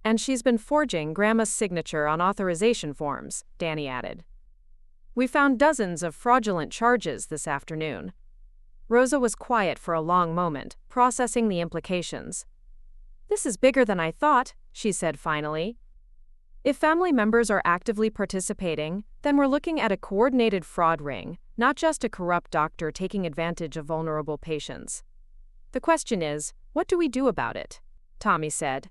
And she's been forging Grandma's signature on authorization forms, Danny added. We found dozens of fraudulent charges this afternoon. Rosa was quiet for a long moment, processing the implications. This is bigger than I thought, she said finally. If family members are actively participating, then we're looking at a coordinated fraud ring, not just a corrupt doctor taking advantage of vulnerable patients. The question is, what do we do about it? Tommy said.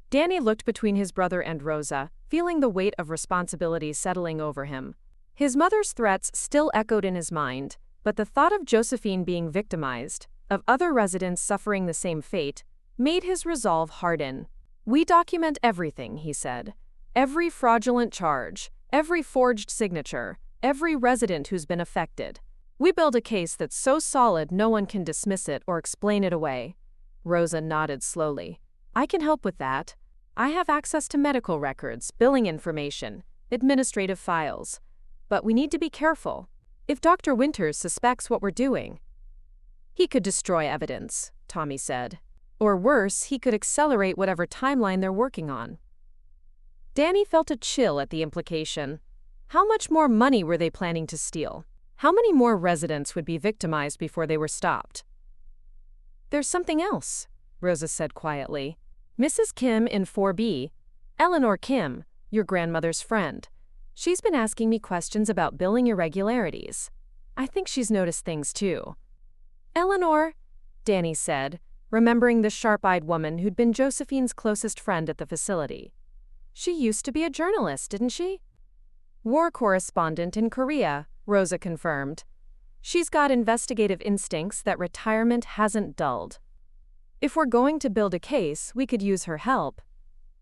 Danny looked between his brother and Rosa, feeling the weight of responsibility settling over him. His mother's threats still echoed in his mind, but the thought of Josephine being victimized, of other residents suffering the same fate, made his resolve harden. We document everything, he said. Every fraudulent charge, every forged signature, every resident who's been affected. We build a case that's so solid no one can dismiss it or explain it away. Rosa nodded slowly. I can help with that. I have access to medical records, billing information, administrative files. But we need to be careful. If Dr. Winters suspects what we're doing, he could destroy evidence, Tommy said. Or worse, he could accelerate whatever timeline they're working on. Danny felt a chill at the implication. How much more money were they planning to steal? How many more residents would be victimized before they were stopped? There's something else, Rosa said quietly. Mrs. Kim in 4B, Eleanor Kim, your grandmother's friend. She's been asking me questions about billing irregularities. I think she's noticed things too. Eleanor, Danny said, remembering the sharp-eyed woman who'd been Josephine's closest friend at the facility. She used to be a journalist, didn't she? War correspondent in Korea, Rosa confirmed. She's got investigative instincts that retirement hasn't dulled. If we're going to build a case, we could use her help.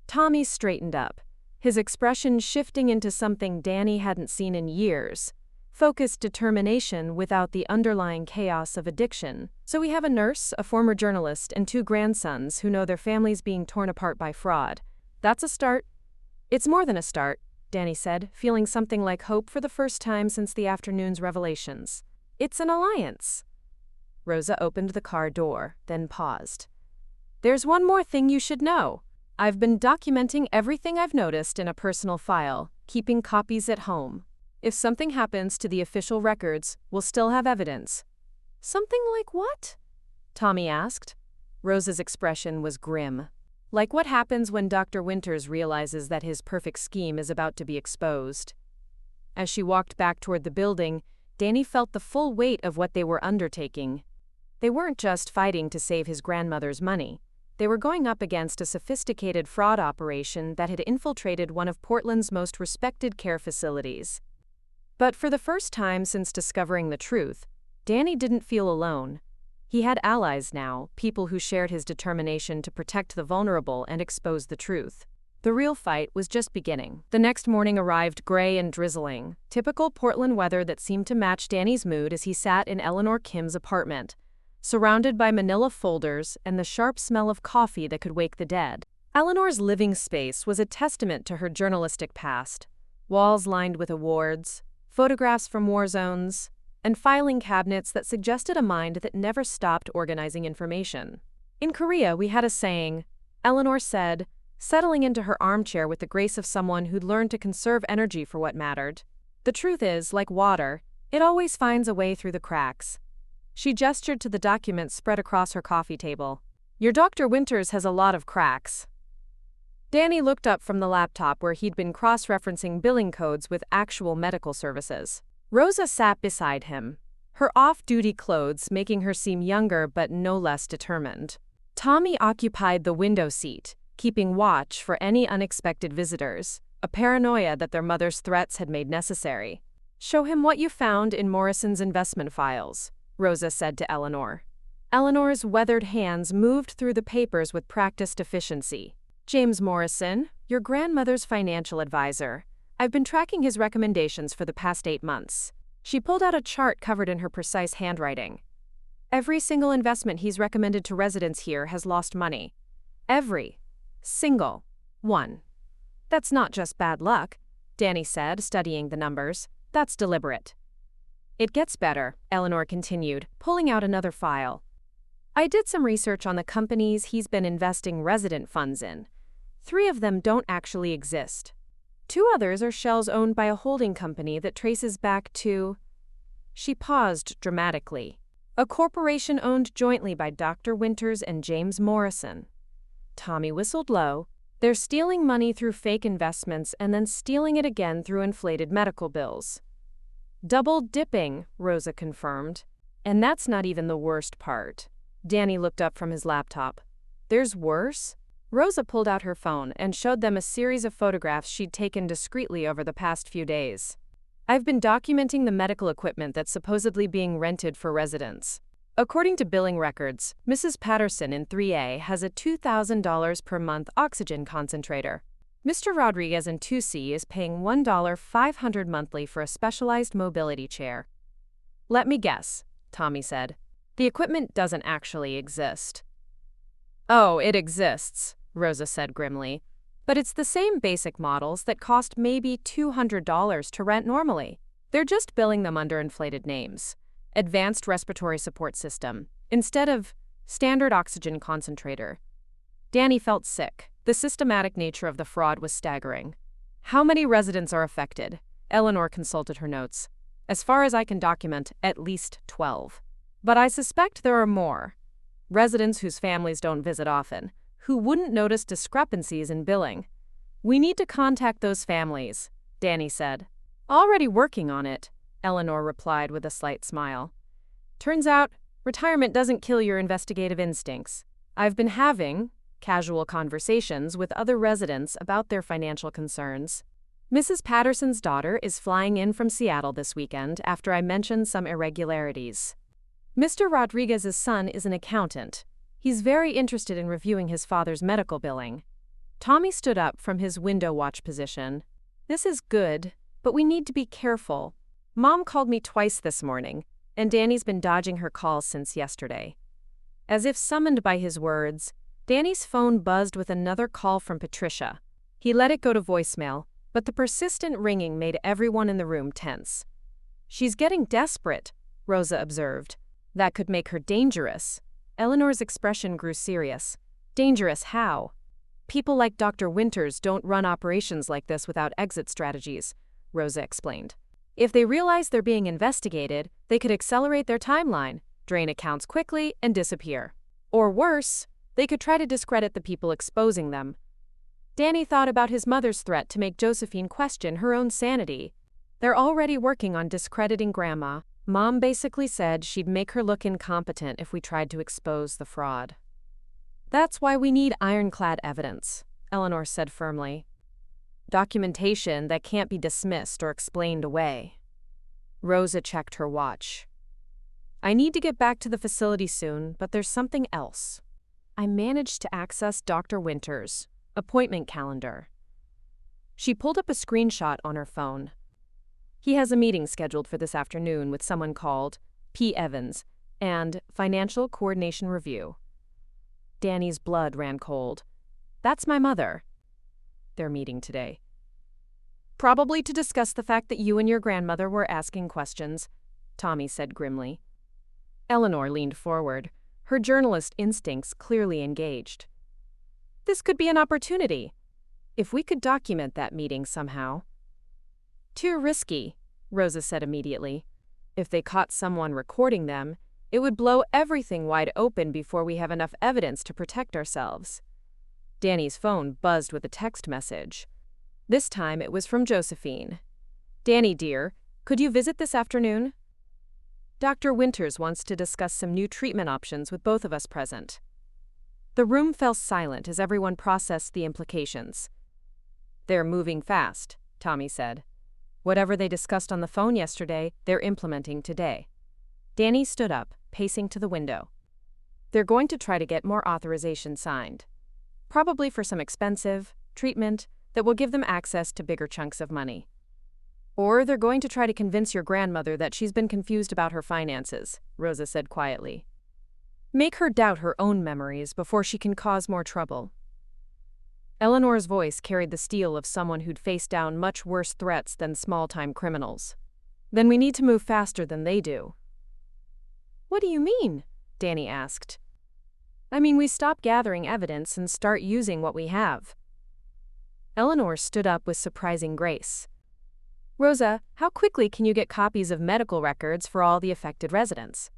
Tommy straightened up, his expression shifting into something Danny hadn't seen in years. Focused determination without the underlying chaos of addiction. So we have a nurse, a former journalist, and 2 grandsons who know their families being torn apart by fraud. That's a start. It's more than a start, Danny said, feeling something like hope for the first time since the afternoon's revelations. It's an alliance. Rosa opened the car door, then paused. There's one more thing you should know. I've been documenting everything I've noticed in a personal file, keeping copies at home. If something happens to the official records, we'll still have evidence. Something like what? Tommy asked. Rosa's expression was grim. Like what happens when Dr. Winters realizes that his perfect scheme is about to be exposed. As she walked back toward the building, Danny felt the full weight of what they were undertaking. They weren't just fighting to save his grandmother's money. They were going up against a sophisticated fraud operation that had infiltrated one of Portland's most respected care facilities. But for the first time since discovering the truth, Danny didn't feel alone. He had allies now, people who shared his determination to protect the vulnerable and expose the truth. The real fight was just beginning. The next morning arrived gray and drizzling, typical Portland weather that seemed to match Danny's mood as he sat in Eleanor Kim's apartment, surrounded by manila folders and the sharp smell of coffee that could wake the dead. Eleanor's living space was a testament to her journalistic past. Walls lined with awards, photographs from war zones, and filing cabinets that suggested a mind that never stopped organizing information. In Korea, we had a saying, Eleanor said, settling into her armchair with the grace of someone who'd learned to conserve energy for what mattered. The truth is, like water, it always finds a way through the cracks. She gestured to the documents spread across her coffee table. Your Dr. Winters has a lot of cracks. Danny looked up from the laptop where he'd been cross-referencing billing codes with actual medical services. Rosa sat beside him, her off-duty clothes making her seem younger but no less determined. Tommy occupied the window seat, keeping watch for any unexpected visitors, a paranoia that their mother's threats had made necessary. Show him what you found in Morrison's investment files, Rosa said to Eleanor. Eleanor's weathered hands moved through the papers with practiced efficiency. James Morrison, your grandmother's financial advisor. I've been tracking his recommendations for the past 8 months. She pulled out a chart covered in her precise handwriting. Every single investment he's recommended to residents here has lost money. Every single one. That's not just bad luck, Danny said, studying the numbers. That's deliberate. It gets better, Eleanor continued, pulling out another file. I did some research on the companies he's been investing resident funds in. 3 of them don't actually exist. 2 others are shells owned by a holding company that traces back to… She paused dramatically. A corporation owned jointly by Dr. Winters and James Morrison. Tommy whistled low. They're stealing money through fake investments and then stealing it again through inflated medical bills. Double dipping, Rosa confirmed. And that's not even the worst part. Danny looked up from his laptop. There's worse? Rosa pulled out her phone and showed them a series of photographs she'd taken discreetly over the past few days. I've been documenting the medical equipment that's supposedly being rented for residents. According to billing records, Mrs. Patterson in 3A has a $2,000 per month oxygen concentrator. Mr. Rodriguez in 2C is paying $1,500 monthly for a specialized mobility chair. Let me guess, Tommy said. The equipment doesn't actually exist. Oh, it exists, Rosa said grimly. But it's the same basic models that cost maybe $200 to rent normally. They're just billing them under inflated names. Advanced respiratory support system, instead of standard oxygen concentrator. Danny felt sick. The systematic nature of the fraud was staggering. How many residents are affected? Eleanor consulted her notes. As far as I can document, at least 12. But I suspect there are more. Residents whose families don't visit often, who wouldn't notice discrepancies in billing. We need to contact those families, Danny said. Already working on it, Eleanor replied with a slight smile. Turns out, retirement doesn't kill your investigative instincts. I've been having casual conversations with other residents about their financial concerns. Mrs. Patterson's daughter is flying in from Seattle this weekend after I mentioned some irregularities. Mr. Rodriguez's son is an accountant. He's very interested in reviewing his father's medical billing. Tommy stood up from his window watch position. This is good, but we need to be careful. Mom called me twice this morning, and Danny's been dodging her calls since yesterday. As if summoned by his words, Danny's phone buzzed with another call from Patricia. He let it go to voicemail, but the persistent ringing made everyone in the room tense. She's getting desperate, Rosa observed. That could make her dangerous. Eleanor's expression grew serious. Dangerous how? People like Dr. Winters don't run operations like this without exit strategies, Rosa explained. If they realize they're being investigated, they could accelerate their timeline, drain accounts quickly, and disappear. Or worse, they could try to discredit the people exposing them. Danny thought about his mother's threat to make Josephine question her own sanity. They're already working on discrediting Grandma. Mom basically said she'd make her look incompetent if we tried to expose the fraud. That's why we need ironclad evidence, Eleanor said firmly. Documentation that can't be dismissed or explained away. Rosa checked her watch. I need to get back to the facility soon, but there's something else. I managed to access Dr. Winters' appointment calendar. She pulled up a screenshot on her phone. He has a meeting scheduled for this afternoon with someone called P. Evans and Financial Coordination Review. Danny's blood ran cold. That's my mother. They're meeting today. Probably to discuss the fact that you and your grandmother were asking questions, Tommy said grimly. Eleanor leaned forward, her journalist instincts clearly engaged. This could be an opportunity. If we could document that meeting somehow. Too risky, Rosa said immediately. If they caught someone recording them, it would blow everything wide open before we have enough evidence to protect ourselves. Danny's phone buzzed with a text message. This time it was from Josephine. Danny, dear, could you visit this afternoon? Dr. Winters wants to discuss some new treatment options with both of us present. The room fell silent as everyone processed the implications. They're moving fast, Tommy said. Whatever they discussed on the phone yesterday, they're implementing today. Danny stood up, pacing to the window. They're going to try to get more authorization signed. Probably for some expensive treatment that will give them access to bigger chunks of money. Or they're going to try to convince your grandmother that she's been confused about her finances, Rosa said quietly. Make her doubt her own memories before she can cause more trouble. Eleanor's voice carried the steel of someone who'd faced down much worse threats than small-time criminals. Then we need to move faster than they do. What do you mean? Danny asked. I mean, we stop gathering evidence and start using what we have. Eleanor stood up with surprising grace. Rosa, how quickly can you get copies of medical records for all the affected residents?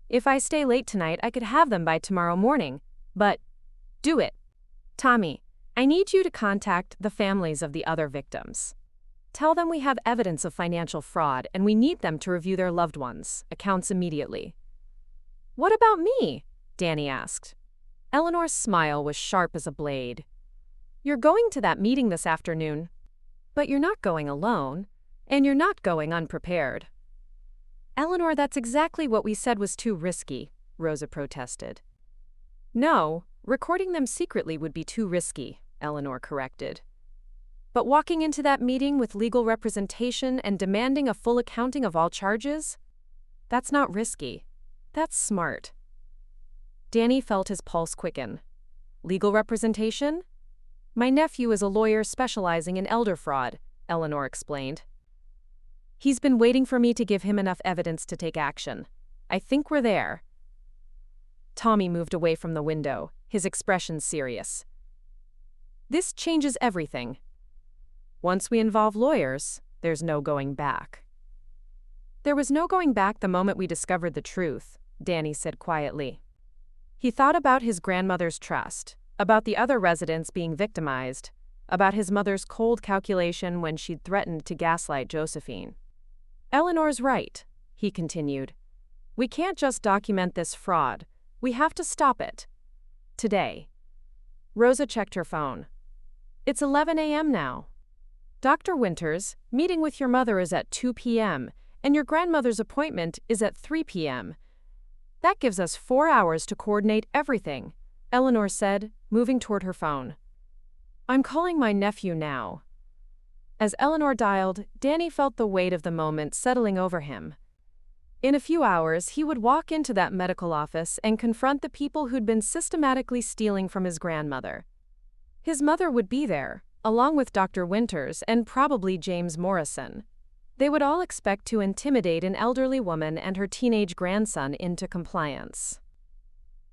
If I stay late tonight, I could have them by tomorrow morning. But do it. Tommy, I need you to contact the families of the other victims. Tell them we have evidence of financial fraud and we need them to review their loved ones' accounts immediately. What about me? Danny asked. Eleanor's smile was sharp as a blade. You're going to that meeting this afternoon. But you're not going alone, and you're not going unprepared. Eleanor, that's exactly what we said was too risky, Rosa protested. No, recording them secretly would be too risky, Eleanor corrected. But walking into that meeting with legal representation and demanding a full accounting of all charges? That's not risky. That's smart. Danny felt his pulse quicken. Legal representation? My nephew is a lawyer specializing in elder fraud, Eleanor explained. He's been waiting for me to give him enough evidence to take action. I think we're there. Tommy moved away from the window, his expression serious. This changes everything. Once we involve lawyers, there's no going back. There was no going back the moment we discovered the truth, Danny said quietly. He thought about his grandmother's trust, about the other residents being victimized, about his mother's cold calculation when she'd threatened to gaslight Josephine. Eleanor's right, he continued. We can't just document this fraud. We have to stop it. Today. Rosa checked her phone. It's 11 a.m. now. Dr. Winters' meeting with your mother is at 2 p.m., and your grandmother's appointment is at 3 p.m. That gives us 4 hours to coordinate everything, Eleanor said, moving toward her phone. I'm calling my nephew now. As Eleanor dialed, Danny felt the weight of the moment settling over him. In a few hours, he would walk into that medical office and confront the people who'd been systematically stealing from his grandmother. His mother would be there, along with Dr. Winters and probably James Morrison. They would all expect to intimidate an elderly woman and her teenage grandson into compliance.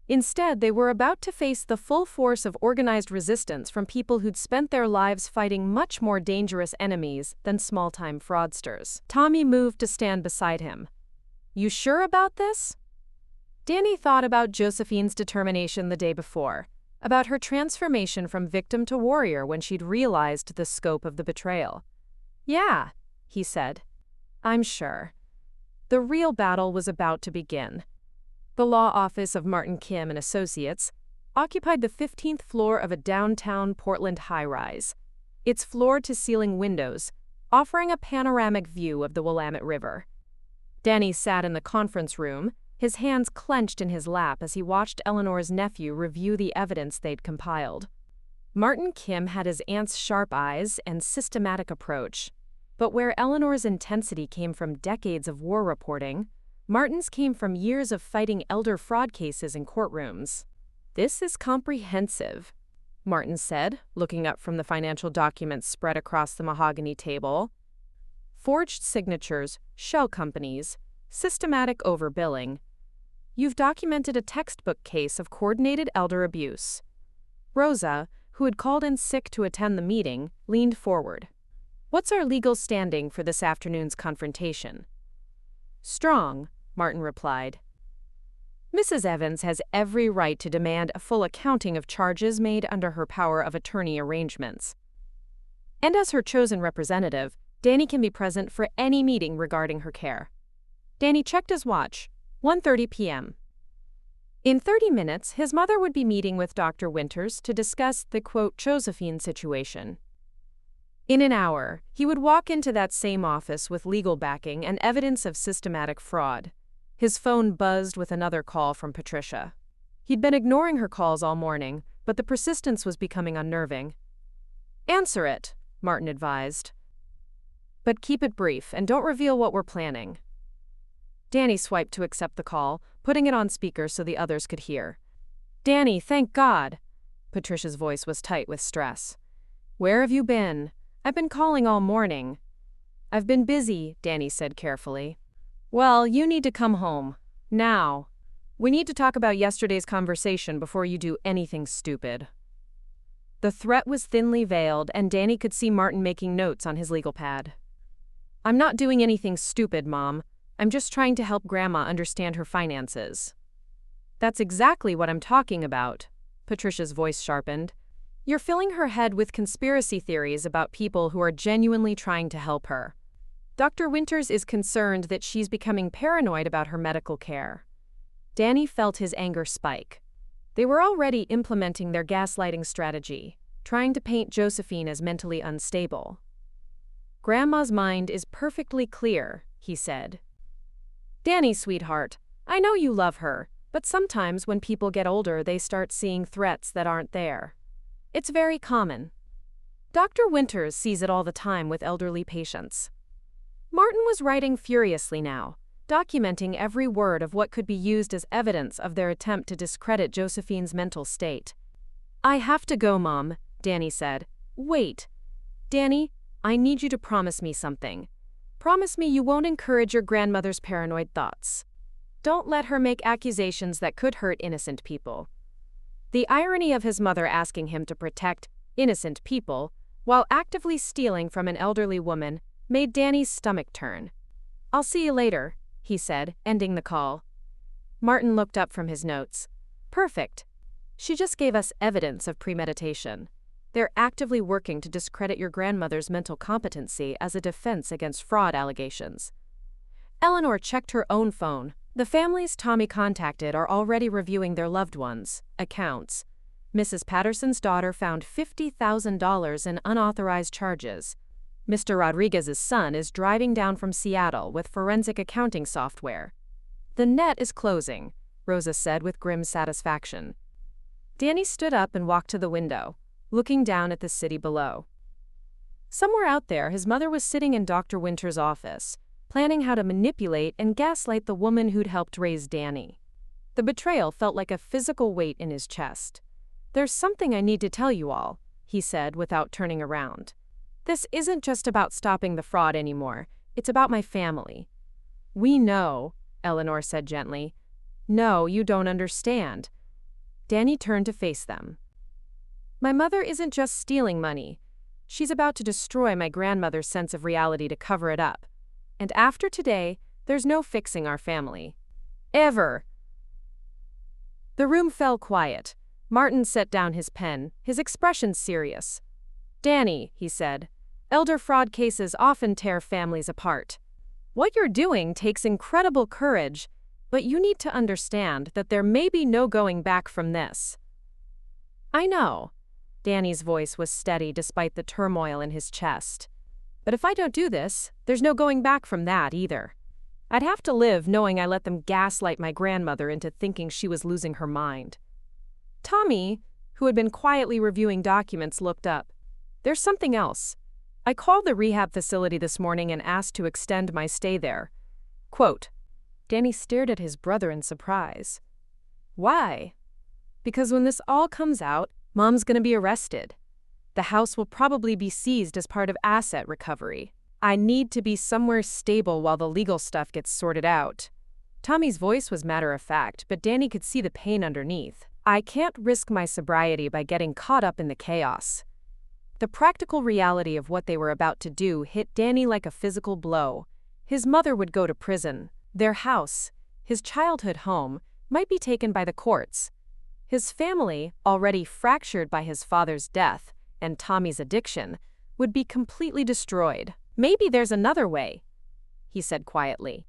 Instead, they were about to face the full force of organized resistance from people who'd spent their lives fighting much more dangerous enemies than small-time fraudsters. Tommy moved to stand beside him. You sure about this? Danny thought about Josephine's determination the day before, about her transformation from victim to warrior when she'd realized the scope of the betrayal. Yeah, he said. I'm sure. The real battle was about to begin. The law office of Martin Kim and Associates occupied the 15th floor of a downtown Portland high-rise, its floor-to-ceiling windows offering a panoramic view of the Willamette River. Danny sat in the conference room, his hands clenched in his lap as he watched Eleanor's nephew review the evidence they'd compiled. Martin Kim had his aunt's sharp eyes and systematic approach, but where Eleanor's intensity came from decades of war reporting, Martin's came from years of fighting elder fraud cases in courtrooms. This is comprehensive, Martin said, looking up from the financial documents spread across the mahogany table. Forged signatures, shell companies, systematic overbilling. You've documented a textbook case of coordinated elder abuse. Rosa, who had called in sick to attend the meeting, leaned forward. What's our legal standing for this afternoon's confrontation? Strong, Martin replied. Mrs. Evans has every right to demand a full accounting of charges made under her power of attorney arrangements. And as her chosen representative, Danny can be present for any meeting regarding her care. Danny checked his watch, 1:30 p.m. In 30 minutes, his mother would be meeting with Dr. Winters to discuss the, quote, Josephine situation. In an hour, he would walk into that same office with legal backing and evidence of systematic fraud. His phone buzzed with another call from Patricia. He'd been ignoring her calls all morning, but the persistence was becoming unnerving. Answer it, Martin advised. But keep it brief and don't reveal what we're planning. Danny swiped to accept the call, putting it on speaker so the others could hear. Danny, thank God. Patricia's voice was tight with stress. Where have you been? I've been calling all morning. I've been busy, Danny said carefully. Well, you need to come home. Now. We need to talk about yesterday's conversation before you do anything stupid. The threat was thinly veiled, and Danny could see Martin making notes on his legal pad. I'm not doing anything stupid, Mom. I'm just trying to help Grandma understand her finances. That's exactly what I'm talking about. Patricia's voice sharpened. You're filling her head with conspiracy theories about people who are genuinely trying to help her. Dr. Winters is concerned that she's becoming paranoid about her medical care. Danny felt his anger spike. They were already implementing their gaslighting strategy, trying to paint Josephine as mentally unstable. Grandma's mind is perfectly clear, he said. Danny, sweetheart, I know you love her, but sometimes when people get older they start seeing threats that aren't there. It's very common. Dr. Winters sees it all the time with elderly patients. Martin was writing furiously now, documenting every word of what could be used as evidence of their attempt to discredit Josephine's mental state. I have to go, Mom, Danny said. Wait. Danny, I need you to promise me something. Promise me you won't encourage your grandmother's paranoid thoughts. Don't let her make accusations that could hurt innocent people. The irony of his mother asking him to protect innocent people while actively stealing from an elderly woman made Danny's stomach turn. I'll see you later, he said, ending the call. Martin looked up from his notes. Perfect. She just gave us evidence of premeditation. They're actively working to discredit your grandmother's mental competency as a defense against fraud allegations. Eleanor checked her own phone. The families Tommy contacted are already reviewing their loved ones' accounts. Mrs. Patterson's daughter found $50,000 in unauthorized charges. Mr. Rodriguez's son is driving down from Seattle with forensic accounting software. The net is closing, Rosa said with grim satisfaction. Danny stood up and walked to the window, looking down at the city below. Somewhere out there, his mother was sitting in Dr. Winters' office, planning how to manipulate and gaslight the woman who'd helped raise Danny. The betrayal felt like a physical weight in his chest. There's something I need to tell you all, he said without turning around. This isn't just about stopping the fraud anymore, it's about my family. We know, Eleanor said gently. No, you don't understand. Danny turned to face them. My mother isn't just stealing money. She's about to destroy my grandmother's sense of reality to cover it up. And after today, there's no fixing our family. Ever. The room fell quiet. Martin set down his pen, his expression serious. Danny, he said, elder fraud cases often tear families apart. What you're doing takes incredible courage, but you need to understand that there may be no going back from this. I know. Danny's voice was steady despite the turmoil in his chest. But if I don't do this, there's no going back from that either. I'd have to live knowing I let them gaslight my grandmother into thinking she was losing her mind. Tommy, who had been quietly reviewing documents, looked up. There's something else. I called the rehab facility this morning and asked to extend my stay there. Quote. Danny stared at his brother in surprise. Why? Because when this all comes out, Mom's gonna be arrested. The house will probably be seized as part of asset recovery. I need to be somewhere stable while the legal stuff gets sorted out. Tommy's voice was matter-of-fact, but Danny could see the pain underneath. I can't risk my sobriety by getting caught up in the chaos. The practical reality of what they were about to do hit Danny like a physical blow. His mother would go to prison. Their house, his childhood home, might be taken by the courts. His family, already fractured by his father's death and Tommy's addiction, would be completely destroyed. Maybe there's another way, he said quietly.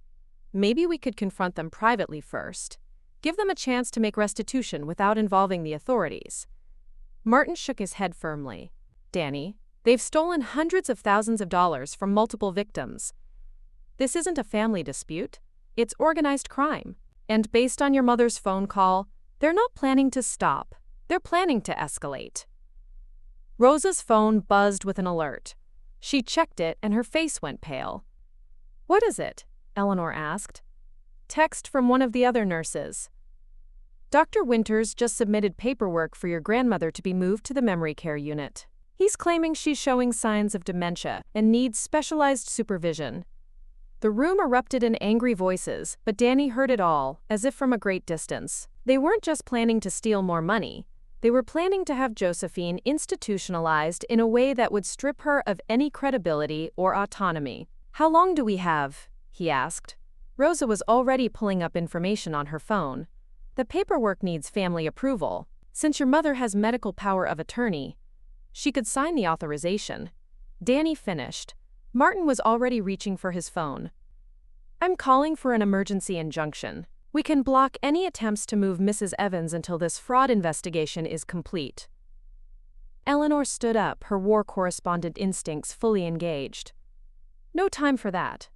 Maybe we could confront them privately first. Give them a chance to make restitution without involving the authorities. Martin shook his head firmly. Danny, they've stolen hundreds of thousands of dollars from multiple victims. This isn't a family dispute. It's organized crime. And based on your mother's phone call, they're not planning to stop. They're planning to escalate. Rosa's phone buzzed with an alert. She checked it and her face went pale. "What is it?" Eleanor asked. "Text from one of the other nurses. Dr. Winters just submitted paperwork for your grandmother to be moved to the memory care unit. He's claiming she's showing signs of dementia and needs specialized supervision." The room erupted in angry voices, but Danny heard it all, as if from a great distance. They weren't just planning to steal more money. They were planning to have Josephine institutionalized in a way that would strip her of any credibility or autonomy. "How long do we have?" he asked. Rosa was already pulling up information on her phone. "The paperwork needs family approval. Since your mother has medical power of attorney, she could sign the authorization." Danny finished. Martin was already reaching for his phone. "I'm calling for an emergency injunction. We can block any attempts to move Mrs. Evans until this fraud investigation is complete." Eleanor stood up, her war correspondent instincts fully engaged. "No time for that.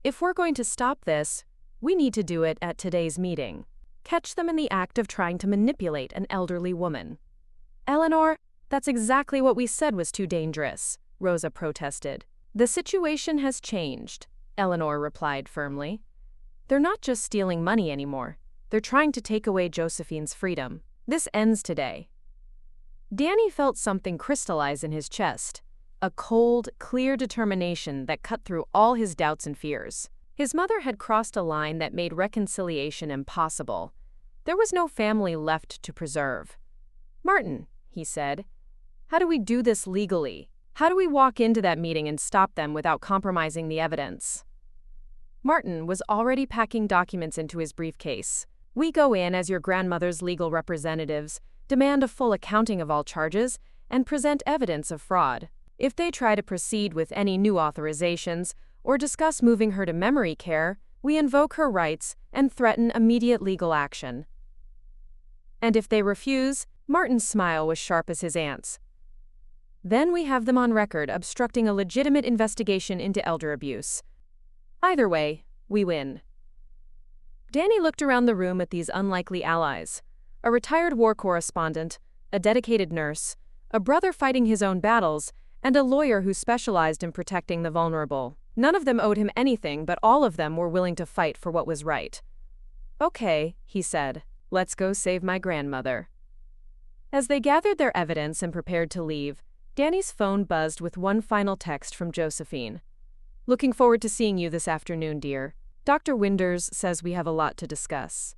If we're going to stop this, we need to do it at today's meeting. Catch them in the act of trying to manipulate an elderly woman." "Eleanor, that's exactly what we said was too dangerous," Rosa protested. "The situation has changed," Eleanor replied firmly. "They're not just stealing money anymore. They're trying to take away Josephine's freedom. This ends today." Danny felt something crystallize in his chest, a cold, clear determination that cut through all his doubts and fears. His mother had crossed a line that made reconciliation impossible. There was no family left to preserve. "Martin," he said, "how do we do this legally? How do we walk into that meeting and stop them without compromising the evidence?" Martin was already packing documents into his briefcase. "We go in as your grandmother's legal representatives, demand a full accounting of all charges, and present evidence of fraud. If they try to proceed with any new authorizations or discuss moving her to memory care, we invoke her rights and threaten immediate legal action. And if they refuse," Martin's smile was sharp as his aunt's, "then we have them on record obstructing a legitimate investigation into elder abuse. Either way, we win." Danny looked around the room at these unlikely allies. A retired war correspondent, a dedicated nurse, a brother fighting his own battles, and a lawyer who specialized in protecting the vulnerable. None of them owed him anything, but all of them were willing to fight for what was right. "Okay," he said, "let's go save my grandmother." As they gathered their evidence and prepared to leave, Danny's phone buzzed with one final text from Josephine. "Looking forward to seeing you this afternoon, dear. Dr. Winters says we have a lot to discuss."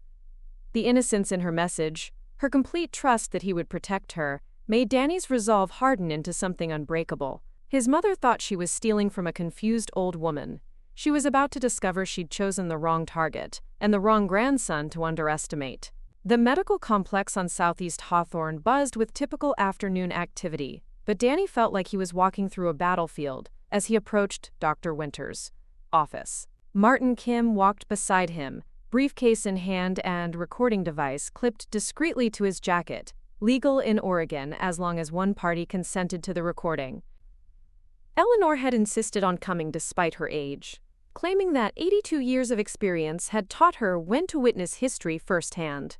The innocence in her message, her complete trust that he would protect her, made Danny's resolve harden into something unbreakable. His mother thought she was stealing from a confused old woman. She was about to discover she'd chosen the wrong target, and the wrong grandson to underestimate. The medical complex on Southeast Hawthorne buzzed with typical afternoon activity, but Danny felt like he was walking through a battlefield as he approached Dr. Winters' office. Martin Kim walked beside him, briefcase in hand and recording device clipped discreetly to his jacket, legal in Oregon as long as one party consented to the recording. Eleanor had insisted on coming despite her age, claiming that 82 years of experience had taught her when to witness history firsthand.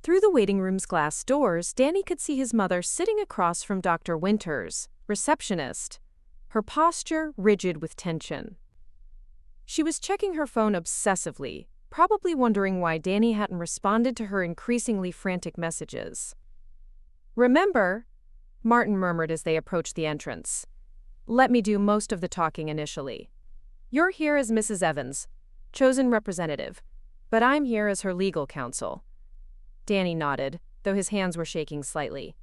Through the waiting room's glass doors, Danny could see his mother sitting across from Dr. Winters, receptionist, her posture rigid with tension. She was checking her phone obsessively, probably wondering why Danny hadn't responded to her increasingly frantic messages. "Remember," Martin murmured as they approached the entrance, "let me do most of the talking initially. You're here as Mrs. Evans, chosen representative, but I'm here as her legal counsel." Danny nodded, though his hands were shaking slightly.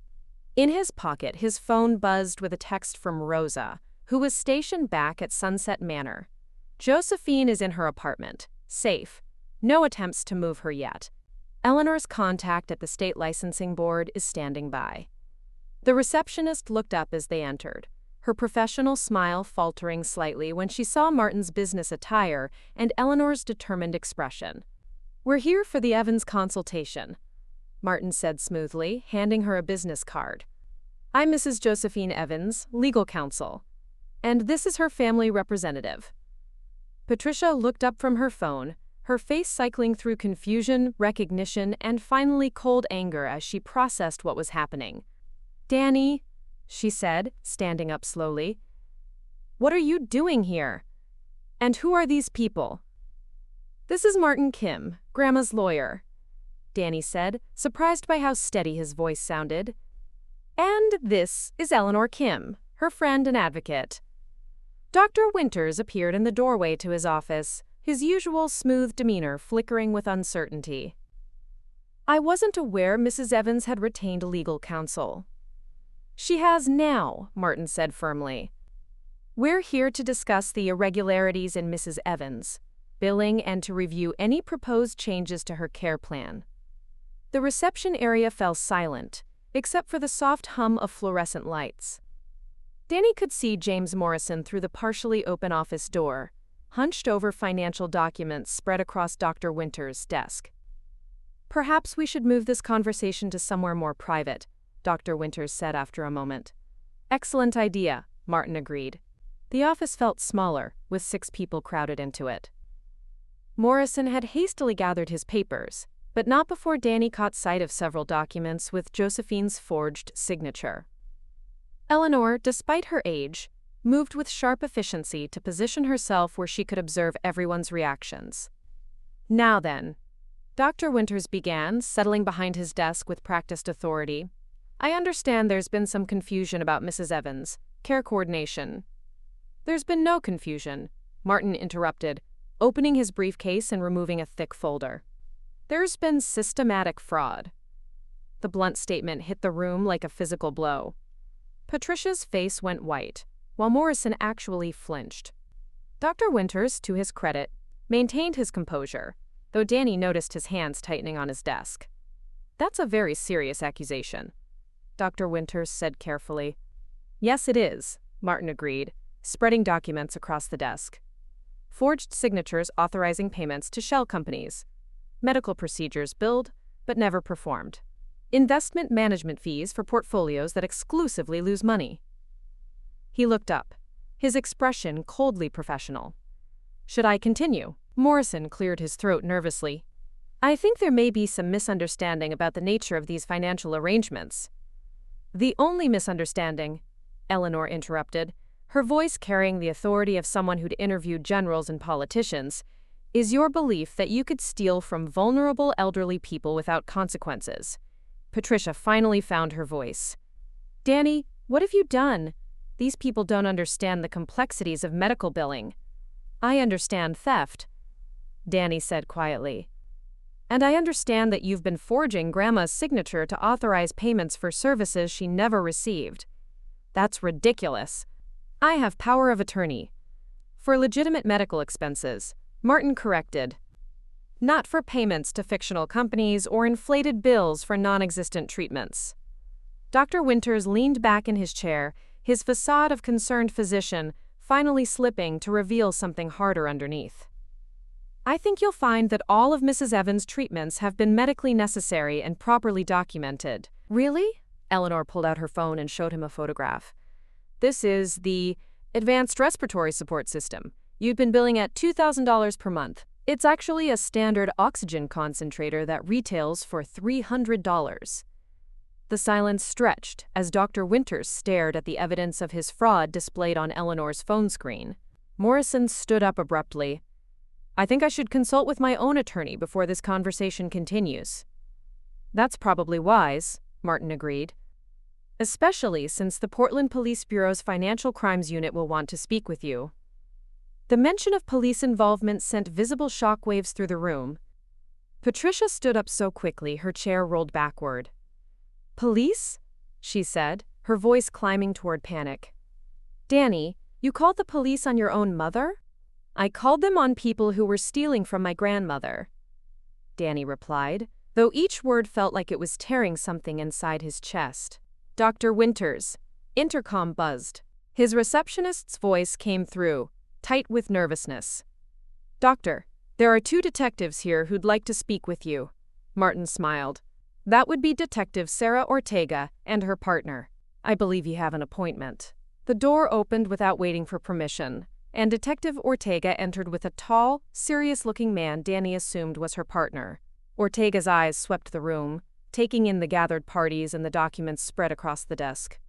In his pocket, his phone buzzed with a text from Rosa, who was stationed back at Sunset Manor. "Josephine is in her apartment, safe. No attempts to move her yet. Eleanor's contact at the state licensing board is standing by." The receptionist looked up as they entered, her professional smile faltering slightly when she saw Martin's business attire and Eleanor's determined expression. "We're here for the Evans consultation," Martin said smoothly, handing her a business card. "I'm Mrs. Josephine Evans, legal counsel, and this is her family representative." Patricia looked up from her phone, her face cycling through confusion, recognition, and finally cold anger as she processed what was happening. "Danny," she said, standing up slowly, What are you doing here? And who are these people? This is Martin Kim, Grandma's lawyer, Danny said, surprised by how steady his voice sounded. And this is Eleanor Kim, her friend and advocate. Dr. Winters appeared in the doorway to his office, his usual smooth demeanor flickering with uncertainty. I wasn't aware Mrs. Evans had retained legal counsel. She has now, Martin said firmly. We're here to discuss the irregularities in Mrs. Evans' billing and to review any proposed changes to her care plan. The reception area fell silent, except for the soft hum of fluorescent lights. Danny could see James Morrison through the partially open office door, hunched over financial documents spread across Dr. Winters' desk. Perhaps we should move this conversation to somewhere more private, Dr. Winters said after a moment. Excellent idea, Martin agreed. The office felt smaller, with 6 people crowded into it. Morrison had hastily gathered his papers, but not before Danny caught sight of several documents with Josephine's forged signature. Eleanor, despite her age, moved with sharp efficiency to position herself where she could observe everyone's reactions. Now then, Dr. Winters began, settling behind his desk with practiced authority. I understand there's been some confusion about Mrs. Evans' care coordination. There's been no confusion, Martin interrupted, opening his briefcase and removing a thick folder. There's been systematic fraud. The blunt statement hit the room like a physical blow. Patricia's face went white, while Morrison actually flinched. Dr. Winters, to his credit, maintained his composure, though Danny noticed his hands tightening on his desk. That's a very serious accusation, Dr. Winters said carefully. Yes, it is, Martin agreed, spreading documents across the desk. Forged signatures authorizing payments to shell companies. Medical procedures billed, but never performed. Investment management fees for portfolios that exclusively lose money. He looked up, his expression coldly professional. Should I continue? Morrison cleared his throat nervously. I think there may be some misunderstanding about the nature of these financial arrangements. The only misunderstanding, Eleanor interrupted, her voice carrying the authority of someone who'd interviewed generals and politicians, is your belief that you could steal from vulnerable elderly people without consequences. Patricia finally found her voice. Danny, what have you done? These people don't understand the complexities of medical billing. I understand theft, Danny said quietly. And I understand that you've been forging Grandma's signature to authorize payments for services she never received. That's ridiculous. I have power of attorney. For legitimate medical expenses, Martin corrected. Not for payments to fictional companies or inflated bills for non-existent treatments. Dr. Winters leaned back in his chair, his facade of concerned physician finally slipping to reveal something harder underneath. I think you'll find that all of Mrs. Evans' treatments have been medically necessary and properly documented. Really? Eleanor pulled out her phone and showed him a photograph. This is the Advanced Respiratory Support System. You've been billing at $2,000 per month. It's actually a standard oxygen concentrator that retails for $300. The silence stretched as Dr. Winters stared at the evidence of his fraud displayed on Eleanor's phone screen. Morrison stood up abruptly. I think I should consult with my own attorney before this conversation continues. That's probably wise, Martin agreed. Especially since the Portland Police Bureau's Financial Crimes Unit will want to speak with you. The mention of police involvement sent visible shockwaves through the room. Patricia stood up so quickly her chair rolled backward. Police? She said, her voice climbing toward panic. Danny, you called the police on your own mother? I called them on people who were stealing from my grandmother, Danny replied, though each word felt like it was tearing something inside his chest. Dr. Winters. Intercom buzzed. His receptionist's voice came through, tight with nervousness. Doctor, there are 2 detectives here who'd like to speak with you. Martin smiled. That would be Detective Sarah Ortega and her partner. I believe you have an appointment. The door opened without waiting for permission, and Detective Ortega entered with a tall, serious-looking man Danny assumed was her partner. Ortega's eyes swept the room, taking in the gathered parties and the documents spread across the desk.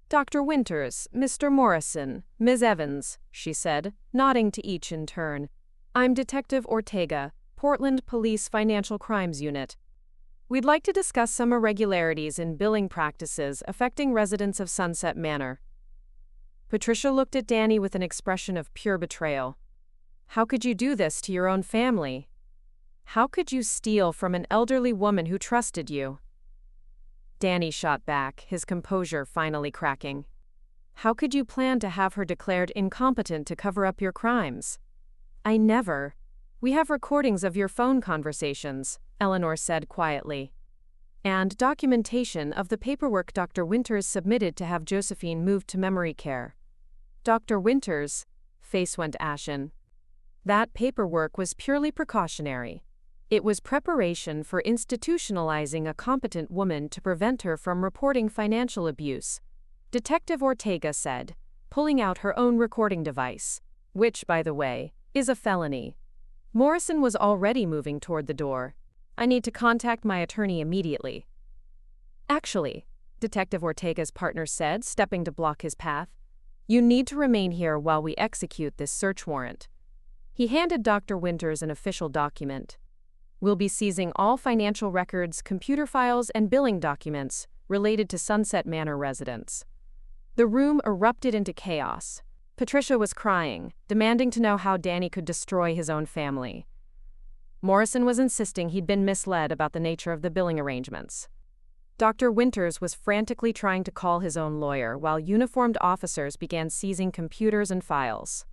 Dr. Winters, Mr. Morrison, Ms. Evans, she said, nodding to each in turn. I'm Detective Ortega, Portland Police Financial Crimes Unit. We'd like to discuss some irregularities in billing practices affecting residents of Sunset Manor. Patricia looked at Danny with an expression of pure betrayal. How could you do this to your own family? How could you steal from an elderly woman who trusted you? Danny shot back, his composure finally cracking. How could you plan to have her declared incompetent to cover up your crimes? I never. We have recordings of your phone conversations, Eleanor said quietly. And documentation of the paperwork Dr. Winters submitted to have Josephine moved to memory care. Dr. Winters' face went ashen. That paperwork was purely precautionary. It was preparation for institutionalizing a competent woman to prevent her from reporting financial abuse, Detective Ortega said, pulling out her own recording device, which, by the way, is a felony. Morrison was already moving toward the door. I need to contact my attorney immediately. Actually, Detective Ortega's partner said, stepping to block his path, you need to remain here while we execute this search warrant. He handed Dr. Winters an official document. We'll be seizing all financial records, computer files, and billing documents related to Sunset Manor residents. The room erupted into chaos. Patricia was crying, demanding to know how Danny could destroy his own family. Morrison was insisting he'd been misled about the nature of the billing arrangements. Dr. Winters was frantically trying to call his own lawyer while uniformed officers began seizing computers and files.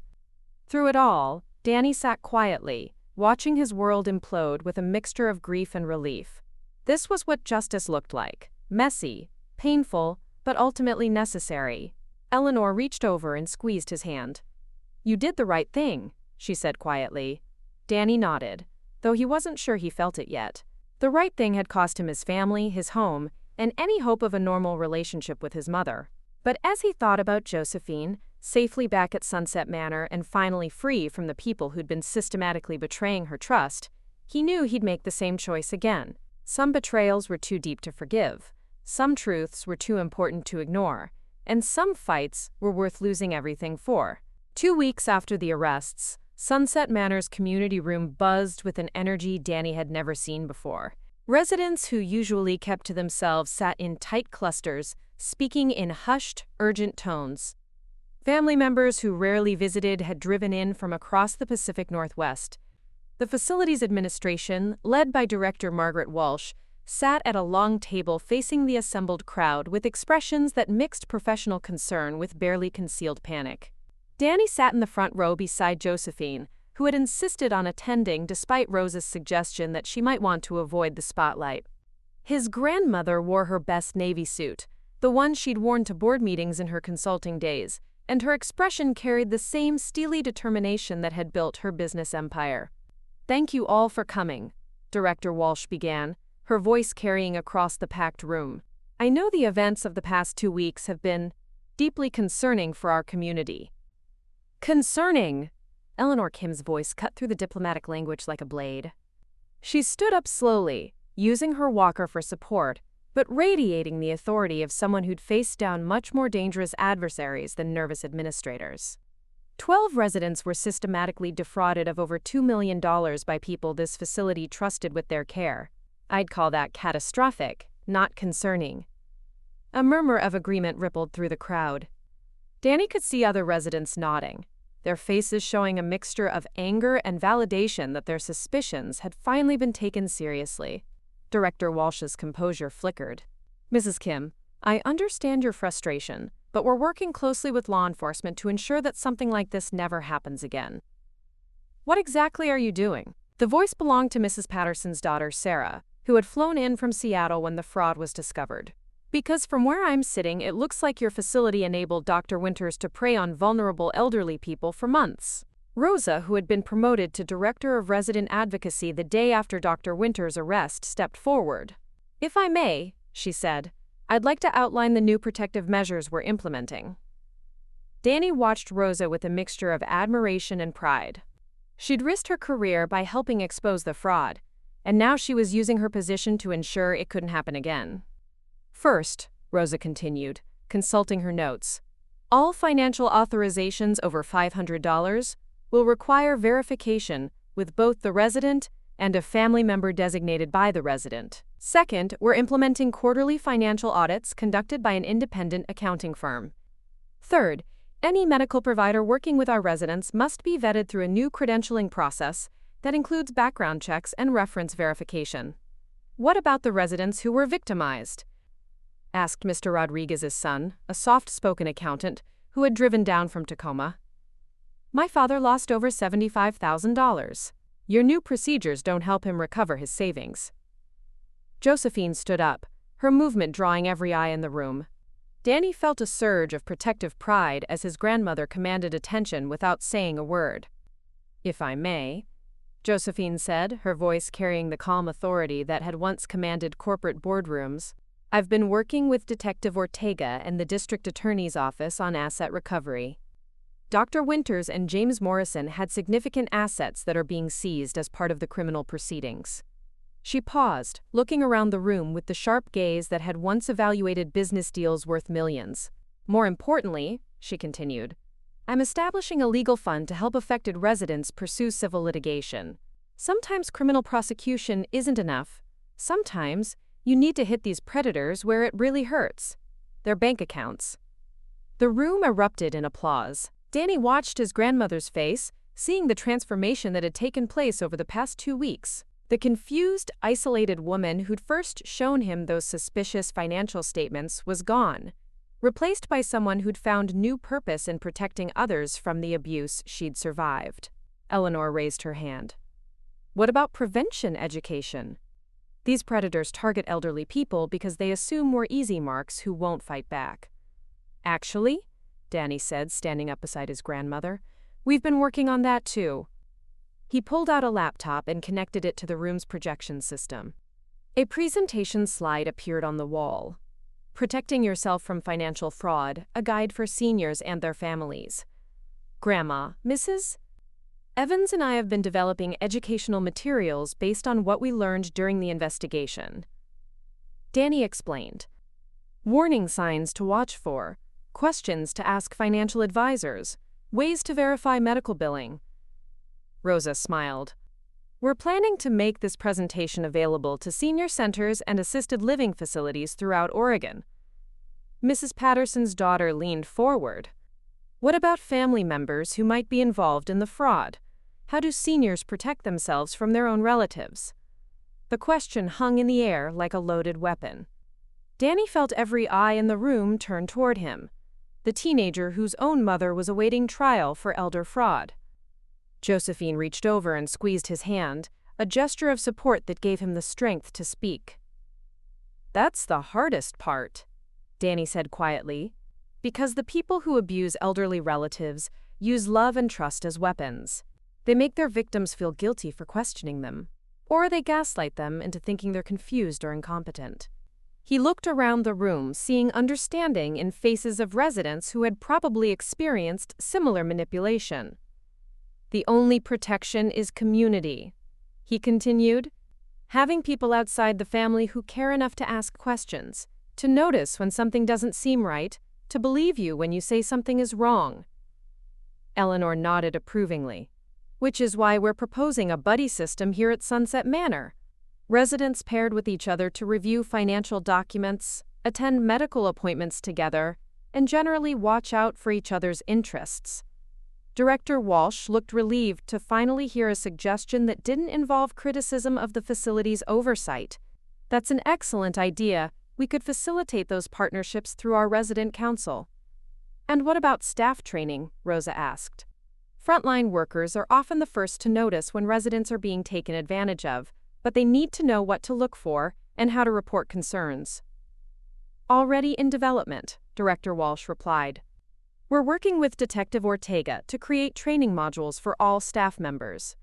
Through it all, Danny sat quietly, watching his world implode with a mixture of grief and relief. This was what justice looked like: messy, painful, but ultimately necessary. Eleanor reached over and squeezed his hand. You did the right thing, she said quietly. Danny nodded, though he wasn't sure he felt it yet. The right thing had cost him his family, his home, and any hope of a normal relationship with his mother. But as he thought about Josephine, safely back at Sunset Manor and finally free from the people who'd been systematically betraying her trust, he knew he'd make the same choice again. Some betrayals were too deep to forgive, some truths were too important to ignore, and some fights were worth losing everything for. 2 weeks after the arrests, Sunset Manor's community room buzzed with an energy Danny had never seen before. Residents who usually kept to themselves sat in tight clusters, speaking in hushed, urgent tones. Family members who rarely visited had driven in from across the Pacific Northwest. The facility's administration, led by Director Margaret Walsh, sat at a long table facing the assembled crowd with expressions that mixed professional concern with barely concealed panic. Danny sat in the front row beside Josephine, who had insisted on attending despite Rosa's suggestion that she might want to avoid the spotlight. His grandmother wore her best navy suit, the one she'd worn to board meetings in her consulting days, and her expression carried the same steely determination that had built her business empire. Thank you all for coming, Director Walsh began, her voice carrying across the packed room. I know the events of the past 2 weeks have been deeply concerning for our community. Concerning! Eleanor Kim's voice cut through the diplomatic language like a blade. She stood up slowly, using her walker for support, but radiating the authority of someone who'd faced down much more dangerous adversaries than nervous administrators. 12 residents were systematically defrauded of over $2 million by people this facility trusted with their care. I'd call that catastrophic, not concerning. A murmur of agreement rippled through the crowd. Danny could see other residents nodding, their faces showing a mixture of anger and validation that their suspicions had finally been taken seriously. Director Walsh's composure flickered. Mrs. Kim, I understand your frustration, but we're working closely with law enforcement to ensure that something like this never happens again. What exactly are you doing? The voice belonged to Mrs. Patterson's daughter, Sarah, who had flown in from Seattle when the fraud was discovered. Because from where I'm sitting, it looks like your facility enabled Dr. Winters to prey on vulnerable elderly people for months. Rosa, who had been promoted to Director of Resident Advocacy the day after Dr. Winters' arrest, stepped forward. If I may, she said, I'd like to outline the new protective measures we're implementing. Danny watched Rosa with a mixture of admiration and pride. She'd risked her career by helping expose the fraud, and now she was using her position to ensure it couldn't happen again. First, Rosa continued, consulting her notes. All financial authorizations over $500 will require verification with both the resident and a family member designated by the resident. Second, we're implementing quarterly financial audits conducted by an independent accounting firm. Third, any medical provider working with our residents must be vetted through a new credentialing process that includes background checks and reference verification. What about the residents who were victimized? Asked Mr. Rodriguez's son, a soft-spoken accountant who had driven down from Tacoma. My father lost over $75,000. Your new procedures don't help him recover his savings. Josephine stood up, her movement drawing every eye in the room. Danny felt a surge of protective pride as his grandmother commanded attention without saying a word. If I may, Josephine said, her voice carrying the calm authority that had once commanded corporate boardrooms. I've been working with Detective Ortega and the district attorney's office on asset recovery. Dr. Winters and James Morrison had significant assets that are being seized as part of the criminal proceedings. She paused, looking around the room with the sharp gaze that had once evaluated business deals worth millions. More importantly, she continued, I'm establishing a legal fund to help affected residents pursue civil litigation. Sometimes criminal prosecution isn't enough. Sometimes you need to hit these predators where it really hurts. Their bank accounts. The room erupted in applause. Danny watched his grandmother's face, seeing the transformation that had taken place over the past 2 weeks. The confused, isolated woman who'd first shown him those suspicious financial statements was gone, replaced by someone who'd found new purpose in protecting others from the abuse she'd survived. Eleanor raised her hand. What about prevention education? These predators target elderly people because they assume we're easy marks who won't fight back. Actually, Danny said, standing up beside his grandmother, we've been working on that too. He pulled out a laptop and connected it to the room's projection system. A presentation slide appeared on the wall. Protecting Yourself from Financial Fraud, a guide for seniors and their families. Grandma, Mrs. Evans and I have been developing educational materials based on what we learned during the investigation. Danny explained. Warning signs to watch for, questions to ask financial advisors, ways to verify medical billing. Rosa smiled. We're planning to make this presentation available to senior centers and assisted living facilities throughout Oregon. Mrs. Patterson's daughter leaned forward. What about family members who might be involved in the fraud? How do seniors protect themselves from their own relatives? The question hung in the air like a loaded weapon. Danny felt every eye in the room turn toward him, the teenager whose own mother was awaiting trial for elder fraud. Josephine reached over and squeezed his hand, a gesture of support that gave him the strength to speak. That's the hardest part, Danny said quietly, because the people who abuse elderly relatives use love and trust as weapons. They make their victims feel guilty for questioning them, or they gaslight them into thinking they're confused or incompetent. He looked around the room, seeing understanding in faces of residents who had probably experienced similar manipulation. The only protection is community, he continued. Having people outside the family who care enough to ask questions, to notice when something doesn't seem right, to believe you when you say something is wrong. Eleanor nodded approvingly. Which is why we're proposing a buddy system here at Sunset Manor. Residents paired with each other to review financial documents, attend medical appointments together, and generally watch out for each other's interests. Director Walsh looked relieved to finally hear a suggestion that didn't involve criticism of the facility's oversight. That's an excellent idea. We could facilitate those partnerships through our resident council. And what about staff training? Rosa asked. Frontline workers are often the first to notice when residents are being taken advantage of, but they need to know what to look for and how to report concerns. Already in development, Director Walsh replied. We're working with Detective Ortega to create training modules for all staff members.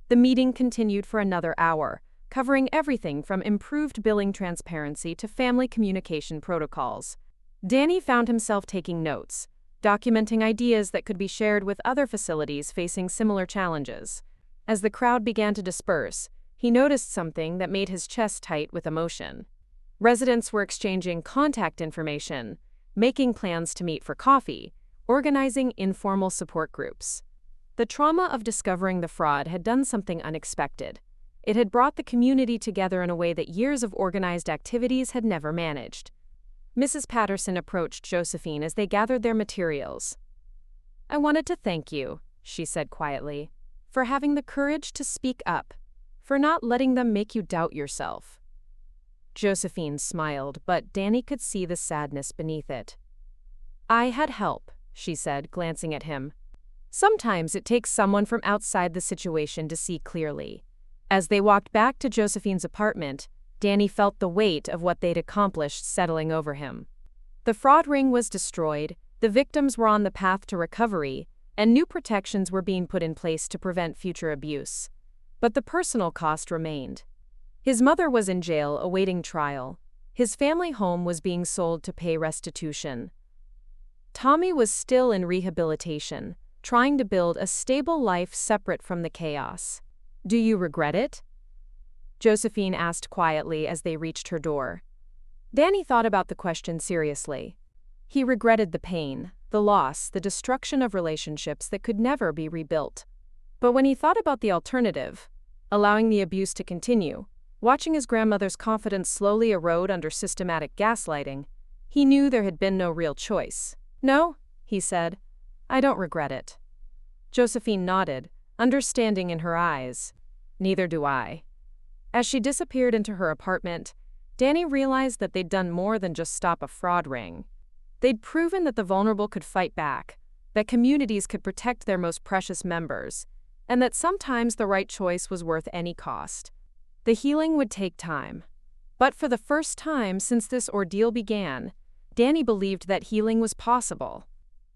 The meeting continued for another hour, covering everything from improved billing transparency to family communication protocols. Danny found himself taking notes, documenting ideas that could be shared with other facilities facing similar challenges. As the crowd began to disperse, he noticed something that made his chest tight with emotion. Residents were exchanging contact information, making plans to meet for coffee, organizing informal support groups. The trauma of discovering the fraud had done something unexpected. It had brought the community together in a way that years of organized activities had never managed. Mrs. Patterson approached Josephine as they gathered their materials. "I wanted to thank you," she said quietly, "for having the courage to speak up, for not letting them make you doubt yourself." Josephine smiled, but Danny could see the sadness beneath it. "I had help," she said, glancing at him. "Sometimes it takes someone from outside the situation to see clearly." As they walked back to Josephine's apartment, Danny felt the weight of what they'd accomplished settling over him. The fraud ring was destroyed, the victims were on the path to recovery, and new protections were being put in place to prevent future abuse. But the personal cost remained. His mother was in jail awaiting trial. His family home was being sold to pay restitution. Tommy was still in rehabilitation, trying to build a stable life separate from the chaos. "Do you regret it?" Josephine asked quietly as they reached her door. Danny thought about the question seriously. He regretted the pain, the loss, the destruction of relationships that could never be rebuilt. But when he thought about the alternative, allowing the abuse to continue, watching his grandmother's confidence slowly erode under systematic gaslighting, he knew there had been no real choice. "No," he said, "I don't regret it." Josephine nodded, understanding in her eyes. "Neither do I." As she disappeared into her apartment, Danny realized that they'd done more than just stop a fraud ring. They'd proven that the vulnerable could fight back, that communities could protect their most precious members, and that sometimes the right choice was worth any cost. The healing would take time. But for the first time since this ordeal began, Danny believed that healing was possible.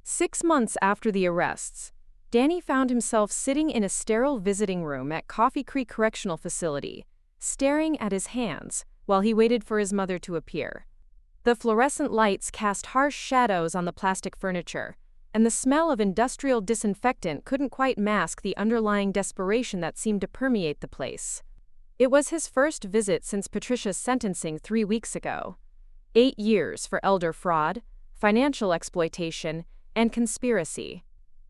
6 months after the arrests, Danny found himself sitting in a sterile visiting room at Coffee Creek Correctional Facility, staring at his hands while he waited for his mother to appear. The fluorescent lights cast harsh shadows on the plastic furniture, and the smell of industrial disinfectant couldn't quite mask the underlying desperation that seemed to permeate the place. It was his first visit since Patricia's sentencing 3 weeks ago. 8 years for elder fraud, financial exploitation, and conspiracy.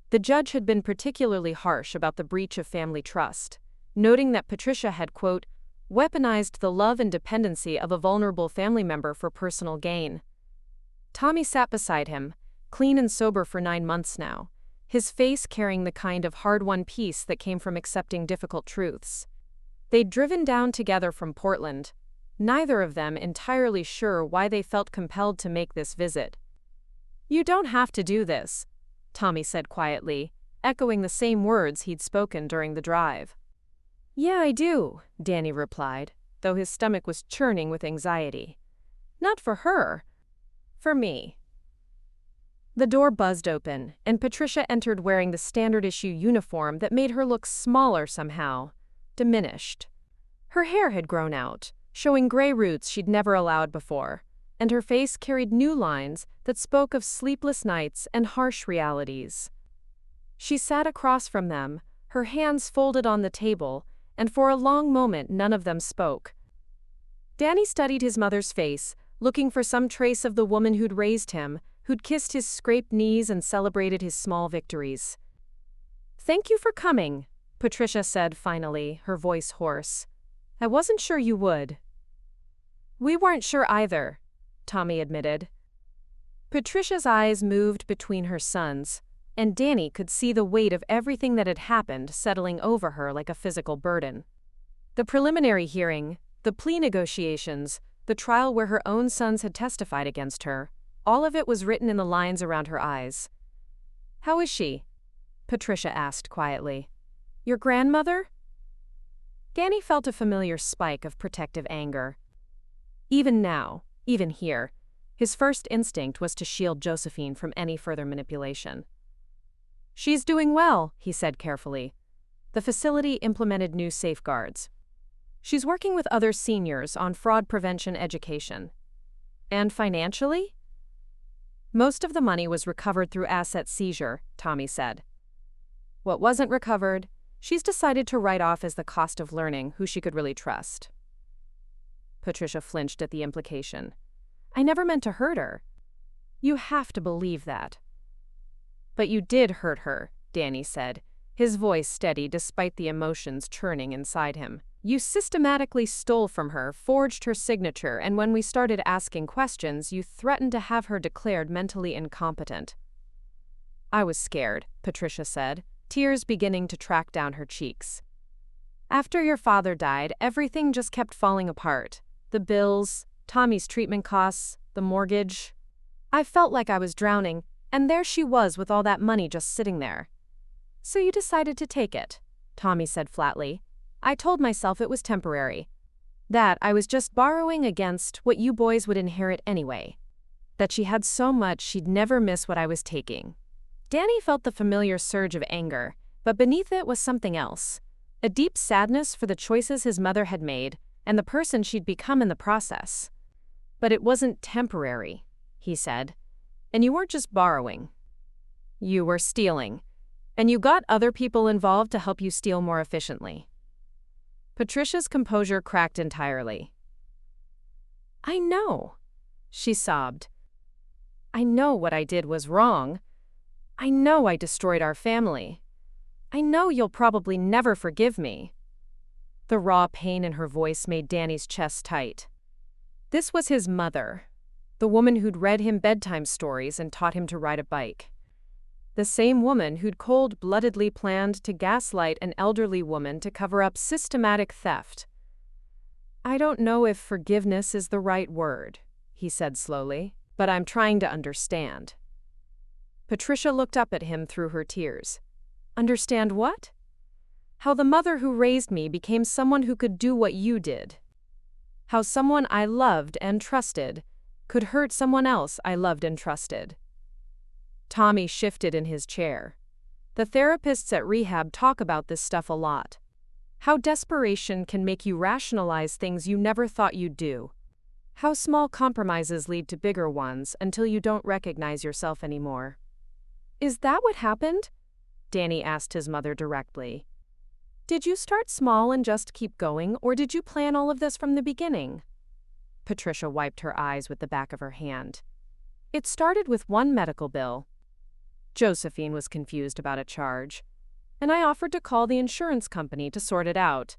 The judge had been particularly harsh about the breach of family trust, noting that Patricia had, quote, weaponized the love and dependency of a vulnerable family member for personal gain. Tommy sat beside him, clean and sober for 9 months now, his face carrying the kind of hard-won peace that came from accepting difficult truths. They'd driven down together from Portland, neither of them entirely sure why they felt compelled to make this visit. "You don't have to do this," Tommy said quietly, echoing the same words he'd spoken during the drive. "Yeah, I do," Danny replied, though his stomach was churning with anxiety. "Not for her. For me." The door buzzed open, and Patricia entered wearing the standard-issue uniform that made her look smaller somehow, diminished. Her hair had grown out, showing gray roots she'd never allowed before, and her face carried new lines that spoke of sleepless nights and harsh realities. She sat across from them, her hands folded on the table, and for a long moment none of them spoke. Danny studied his mother's face, looking for some trace of the woman who'd raised him, who'd kissed his scraped knees and celebrated his small victories. "Thank you for coming," Patricia said finally, her voice hoarse. "I wasn't sure you would." "We weren't sure either," Tommy admitted. Patricia's eyes moved between her sons, and Danny could see the weight of everything that had happened settling over her like a physical burden. The preliminary hearing, the plea negotiations, the trial where her own sons had testified against her, all of it was written in the lines around her eyes. "How is she?" Patricia asked quietly. "Your grandmother?" Danny felt a familiar spike of protective anger. Even now, even here, his first instinct was to shield Josephine from any further manipulation. "She's doing well," he said carefully. The facility implemented new safeguards. "She's working with other seniors on fraud prevention education." "And financially?" "Most of the money was recovered through asset seizure," Tommy said. "What wasn't recovered, she's decided to write off as the cost of learning who she could really trust." Patricia flinched at the implication. "I never meant to hurt her." You have to believe that. But you did hurt her, Danny said, his voice steady despite the emotions churning inside him. You systematically stole from her, forged her signature, and when we started asking questions, you threatened to have her declared mentally incompetent. I was scared, Patricia said, tears beginning to track down her cheeks. After your father died, everything just kept falling apart. The bills, Tommy's treatment costs, the mortgage. I felt like I was drowning, and there she was with all that money just sitting there. So you decided to take it, Tommy said flatly. I told myself it was temporary. That I was just borrowing against what you boys would inherit anyway. That she had so much she'd never miss what I was taking. Danny felt the familiar surge of anger, but beneath it was something else. A deep sadness for the choices his mother had made and the person she'd become in the process. But it wasn't temporary, he said. And you weren't just borrowing. You were stealing. And you got other people involved to help you steal more efficiently. Patricia's composure cracked entirely. I know, she sobbed. I know what I did was wrong. I know I destroyed our family. I know you'll probably never forgive me. The raw pain in her voice made Danny's chest tight. This was his mother, the woman who'd read him bedtime stories and taught him to ride a bike. The same woman who'd cold-bloodedly planned to gaslight an elderly woman to cover up systematic theft. I don't know if forgiveness is the right word, he said slowly, but I'm trying to understand. Patricia looked up at him through her tears. Understand what? How the mother who raised me became someone who could do what you did. How someone I loved and trusted could hurt someone else I loved and trusted. Tommy shifted in his chair. The therapists at rehab talk about this stuff a lot. How desperation can make you rationalize things you never thought you'd do. How small compromises lead to bigger ones until you don't recognize yourself anymore. Is that what happened? Danny asked his mother directly. Did you start small and just keep going, or did you plan all of this from the beginning? Patricia wiped her eyes with the back of her hand. It started with one medical bill. Josephine was confused about a charge, and I offered to call the insurance company to sort it out.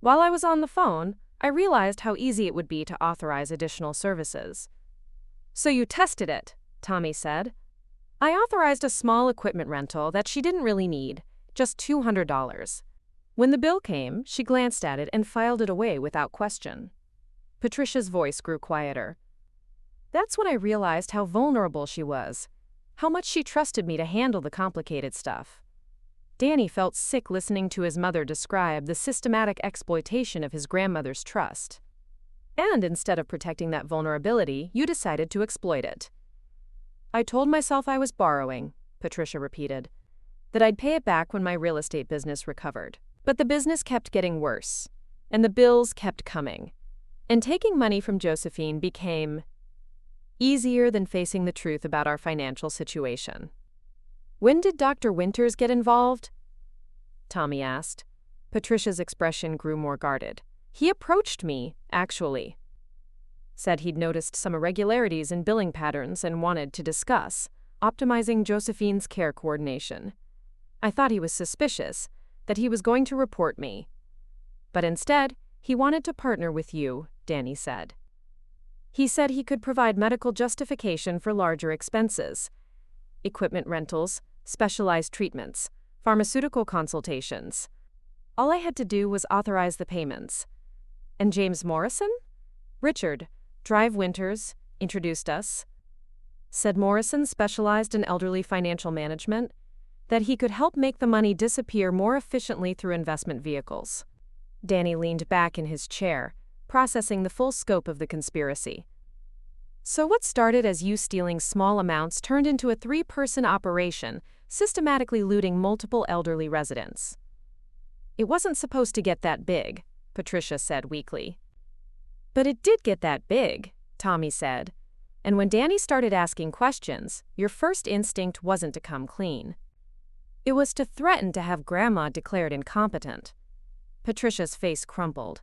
While I was on the phone, I realized how easy it would be to authorize additional services. So you tested it, Tommy said. I authorized a small equipment rental that she didn't really need, just $200. When the bill came, she glanced at it and filed it away without question. Patricia's voice grew quieter. That's when I realized how vulnerable she was, how much she trusted me to handle the complicated stuff. Danny felt sick listening to his mother describe the systematic exploitation of his grandmother's trust. And instead of protecting that vulnerability, you decided to exploit it. I told myself I was borrowing, Patricia repeated, that I'd pay it back when my real estate business recovered. But the business kept getting worse, and the bills kept coming. And taking money from Josephine became easier than facing the truth about our financial situation. When did Dr. Winters get involved? Tommy asked. Patricia's expression grew more guarded. He approached me, actually. Said he'd noticed some irregularities in billing patterns and wanted to discuss optimizing Josephine's care coordination. I thought he was suspicious, that he was going to report me. But instead, he wanted to partner with you, Danny said. He said he could provide medical justification for larger expenses. Equipment rentals, specialized treatments, pharmaceutical consultations. All I had to do was authorize the payments. And James Morrison? Richard, Drive Winters, introduced us. Said Morrison specialized in elderly financial management, that he could help make the money disappear more efficiently through investment vehicles. Danny leaned back in his chair, processing the full scope of the conspiracy. So what started as you stealing small amounts turned into a 3-person operation, systematically looting multiple elderly residents. It wasn't supposed to get that big, Patricia said weakly. But it did get that big, Tommy said. And when Danny started asking questions, your first instinct wasn't to come clean. It was to threaten to have Grandma declared incompetent. Patricia's face crumpled.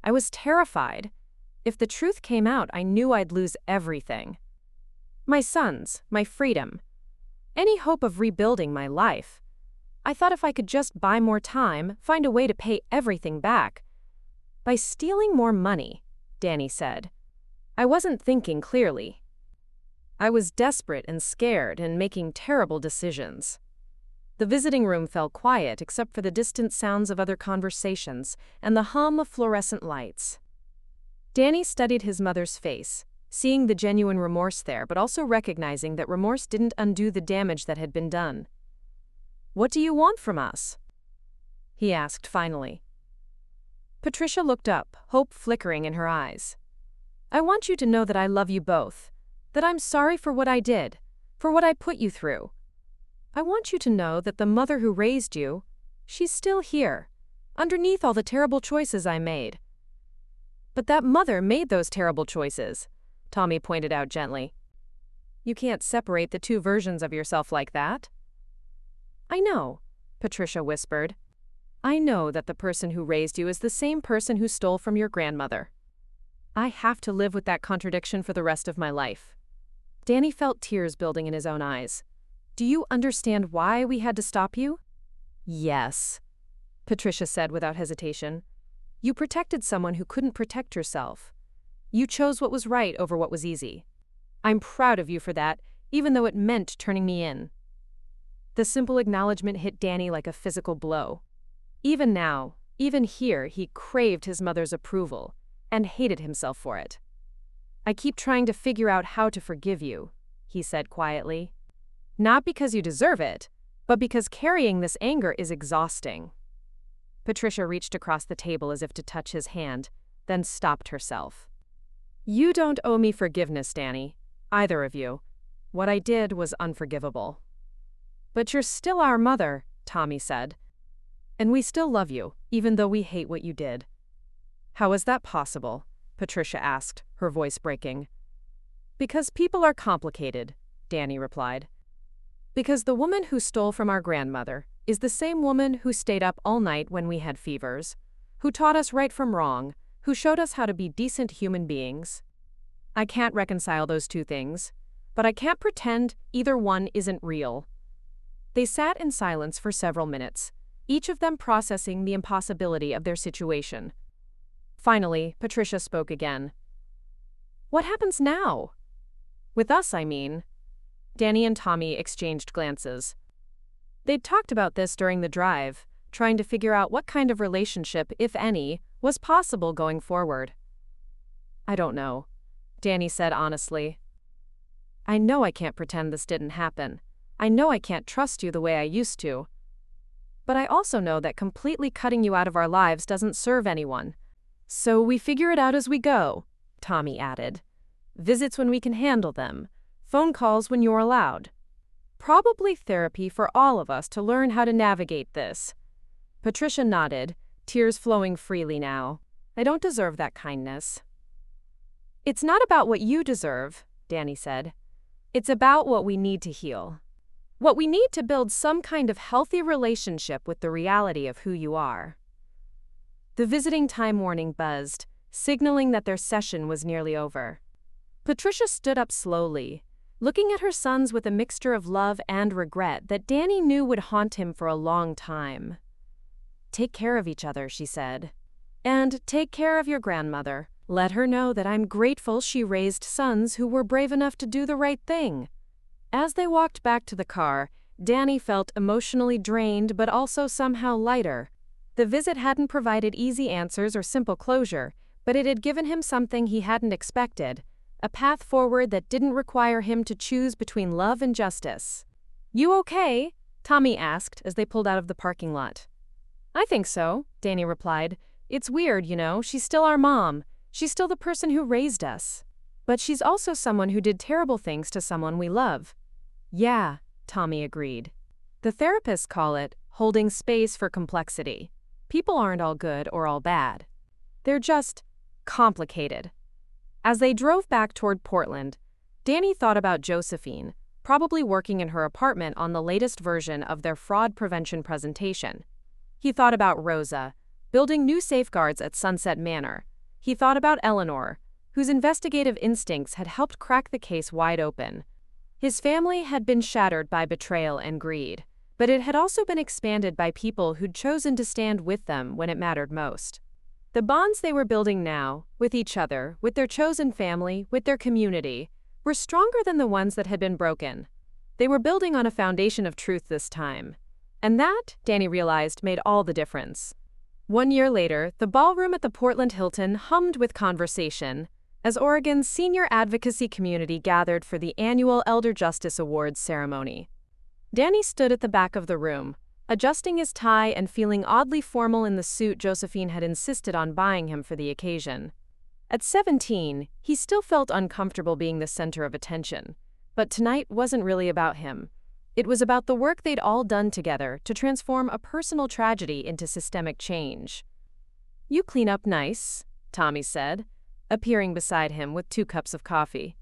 I was terrified. If the truth came out, I knew I'd lose everything. My sons, my freedom. Any hope of rebuilding my life. I thought if I could just buy more time, find a way to pay everything back. By stealing more money, Danny said. I wasn't thinking clearly. I was desperate and scared and making terrible decisions. The visiting room fell quiet except for the distant sounds of other conversations and the hum of fluorescent lights. Danny studied his mother's face, seeing the genuine remorse there, but also recognizing that remorse didn't undo the damage that had been done. "What do you want from us?" he asked finally. Patricia looked up, hope flickering in her eyes. "I want you to know that I love you both, that I'm sorry for what I did, for what I put you through. I want you to know that the mother who raised you, she's still here, underneath all the terrible choices I made." "But that mother made those terrible choices," Tommy pointed out gently. "You can't separate the two versions of yourself like that." "I know," Patricia whispered. "I know that the person who raised you is the same person who stole from your grandmother. I have to live with that contradiction for the rest of my life." Danny felt tears building in his own eyes. "Do you understand why we had to stop you?" "Yes," Patricia said without hesitation. "You protected someone who couldn't protect herself. You chose what was right over what was easy. I'm proud of you for that, even though it meant turning me in." The simple acknowledgement hit Danny like a physical blow. Even now, even here, he craved his mother's approval and hated himself for it. "I keep trying to figure out how to forgive you," he said quietly. "Not because you deserve it, but because carrying this anger is exhausting." Patricia reached across the table as if to touch his hand, then stopped herself. "You don't owe me forgiveness, Danny. Either of you. What I did was unforgivable." "But you're still our mother," Tommy said. "And we still love you, even though we hate what you did." "How is that possible?" Patricia asked, her voice breaking. "Because people are complicated," Danny replied. "Because the woman who stole from our grandmother is the same woman who stayed up all night when we had fevers, who taught us right from wrong, who showed us how to be decent human beings. I can't reconcile those two things, but I can't pretend either one isn't real." They sat in silence for several minutes, each of them processing the impossibility of their situation. Finally, Patricia spoke again. "What happens now? With us, I mean." Danny and Tommy exchanged glances. They'd talked about this during the drive, trying to figure out what kind of relationship, if any, was possible going forward. "I don't know," Danny said honestly. "I know I can't pretend this didn't happen. I know I can't trust you the way I used to. But I also know that completely cutting you out of our lives doesn't serve anyone. So we figure it out as we go," Tommy added. "Visits when we can handle them. Phone calls when you're allowed. Probably therapy for all of us to learn how to navigate this." Patricia nodded, tears flowing freely now. "I don't deserve that kindness." "It's not about what you deserve," Danny said. "It's about what we need to heal. What we need to build some kind of healthy relationship with the reality of who you are." The visiting time warning buzzed, signaling that their session was nearly over. Patricia stood up slowly, looking at her sons with a mixture of love and regret that Danny knew would haunt him for a long time. "Take care of each other," she said. "And take care of your grandmother. Let her know that I'm grateful she raised sons who were brave enough to do the right thing." As they walked back to the car, Danny felt emotionally drained but also somehow lighter. The visit hadn't provided easy answers or simple closure, but it had given him something he hadn't expected, a path forward that didn't require him to choose between love and justice. "You okay?" Tommy asked as they pulled out of the parking lot. "I think so," Danny replied. "It's weird, you know, she's still our mom. She's still the person who raised us. But she's also someone who did terrible things to someone we love." "Yeah," Tommy agreed. The therapists call it holding space for complexity. People aren't all good or all bad. They're just complicated. As they drove back toward Portland, Danny thought about Josephine, probably working in her apartment on the latest version of their fraud prevention presentation. He thought about Rosa, building new safeguards at Sunset Manor. He thought about Eleanor, whose investigative instincts had helped crack the case wide open, His family had been shattered by betrayal and greed, but it had also been expanded by people who'd chosen to stand with them when it mattered most. The bonds they were building now, with each other, with their chosen family, with their community, were stronger than the ones that had been broken. They were building on a foundation of truth this time. And that, Danny realized, made all the difference. 1 year later, the ballroom at the Portland Hilton hummed with conversation as Oregon's senior advocacy community gathered for the annual Elder Justice Awards ceremony. Danny stood at the back of the room, adjusting his tie and feeling oddly formal in the suit Josephine had insisted on buying him for the occasion. At 17, he still felt uncomfortable being the center of attention, but tonight wasn't really about him. It was about the work they'd all done together to transform a personal tragedy into systemic change. "You clean up nice," Tommy said, appearing beside him with 2 cups of coffee.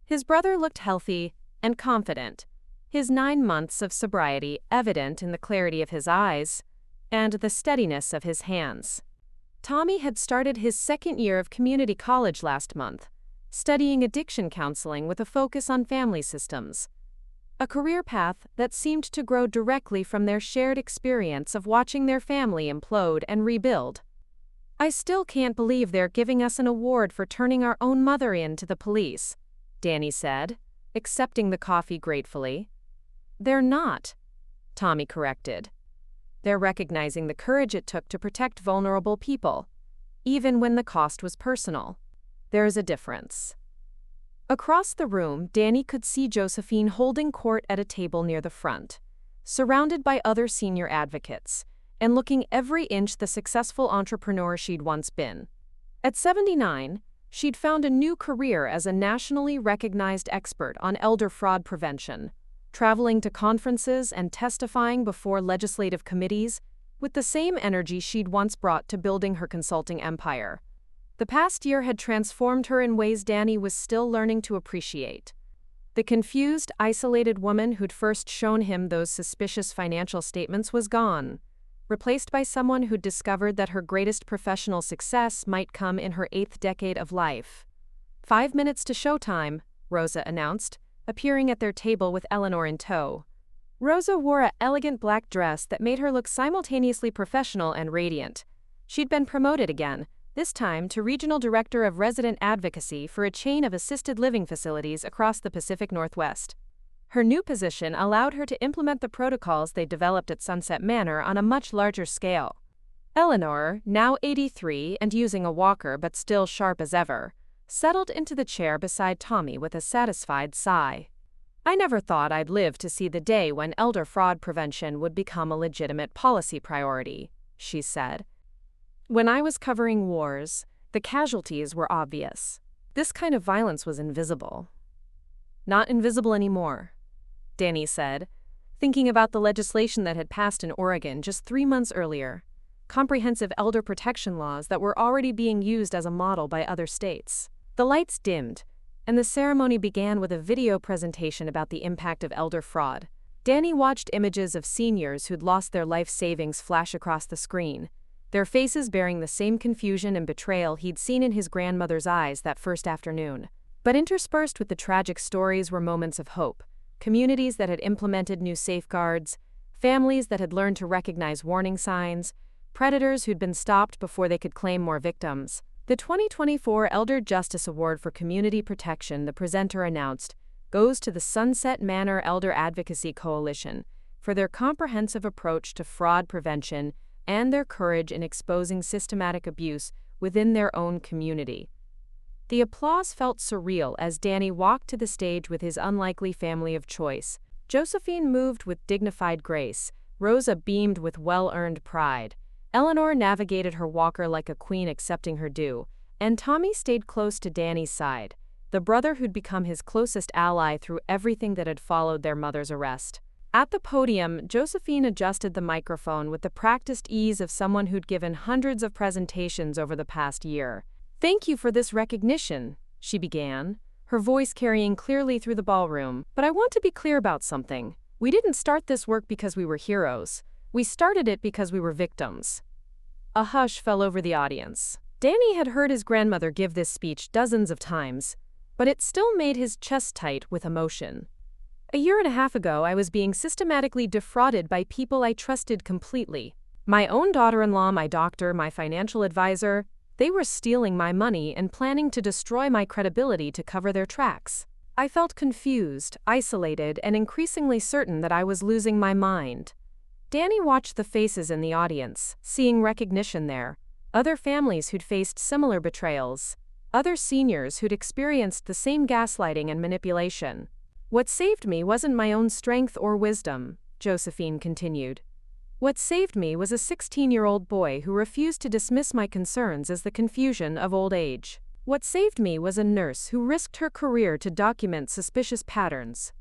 His brother looked healthy and confident, his 9 months of sobriety evident in the clarity of his eyes and the steadiness of his hands. Tommy had started his 2nd year of community college last month, studying addiction counseling with a focus on family systems. A career path that seemed to grow directly from their shared experience of watching their family implode and rebuild. "I still can't believe they're giving us an award for turning our own mother in to the police," Danny said, accepting the coffee gratefully. "They're not," Tommy corrected. "They're recognizing the courage it took to protect vulnerable people, even when the cost was personal. There's a difference." Across the room, Danny could see Josephine holding court at a table near the front, surrounded by other senior advocates, and looking every inch the successful entrepreneur she'd once been. At 79, she'd found a new career as a nationally recognized expert on elder fraud prevention, traveling to conferences and testifying before legislative committees with the same energy she'd once brought to building her consulting empire. The past year had transformed her in ways Danny was still learning to appreciate. The confused, isolated woman who'd first shown him those suspicious financial statements was gone, replaced by someone who'd discovered that her greatest professional success might come in her 8th decade of life. 5 minutes to showtime, Rosa announced, appearing at their table with Eleanor in tow. Rosa wore an elegant black dress that made her look simultaneously professional and radiant. She'd been promoted again, this time to Regional Director of Resident Advocacy for a chain of assisted living facilities across the Pacific Northwest. Her new position allowed her to implement the protocols they developed at Sunset Manor on a much larger scale. Eleanor, now 83 and using a walker but still sharp as ever, settled into the chair beside Tommy with a satisfied sigh. "I never thought I'd live to see the day when elder fraud prevention would become a legitimate policy priority," she said. "When I was covering wars, the casualties were obvious. This kind of violence was invisible." "Not invisible anymore," Danny said, thinking about the legislation that had passed in Oregon just 3 months earlier, comprehensive elder protection laws that were already being used as a model by other states. The lights dimmed, and the ceremony began with a video presentation about the impact of elder fraud. Danny watched images of seniors who'd lost their life savings flash across the screen, their faces bearing the same confusion and betrayal he'd seen in his grandmother's eyes that first afternoon. But interspersed with the tragic stories were moments of hope, communities that had implemented new safeguards, families that had learned to recognize warning signs, predators who'd been stopped before they could claim more victims. The 2024 Elder Justice Award for Community Protection, the presenter announced, goes to the Sunset Manor Elder Advocacy Coalition for their comprehensive approach to fraud prevention and their courage in exposing systematic abuse within their own community. The applause felt surreal as Danny walked to the stage with his unlikely family of choice. Josephine moved with dignified grace, Rosa beamed with well-earned pride, Eleanor navigated her walker like a queen accepting her due, and Tommy stayed close to Danny's side, the brother who'd become his closest ally through everything that had followed their mother's arrest. At the podium, Josephine adjusted the microphone with the practiced ease of someone who'd given hundreds of presentations over the past year. "Thank you for this recognition," she began, her voice carrying clearly through the ballroom. "But I want to be clear about something. We didn't start this work because we were heroes. We started it because we were victims." A hush fell over the audience. Danny had heard his grandmother give this speech dozens of times, but it still made his chest tight with emotion. A year and a half ago, I was being systematically defrauded by people I trusted completely. My own daughter-in-law, my doctor, my financial advisor. They were stealing my money and planning to destroy my credibility to cover their tracks. I felt confused, isolated, and increasingly certain that I was losing my mind. Danny watched the faces in the audience, seeing recognition there. Other families who'd faced similar betrayals. Other seniors who'd experienced the same gaslighting and manipulation. What saved me wasn't my own strength or wisdom, Josephine continued. What saved me was a 16-year-old boy who refused to dismiss my concerns as the confusion of old age. What saved me was a nurse who risked her career to document suspicious patterns.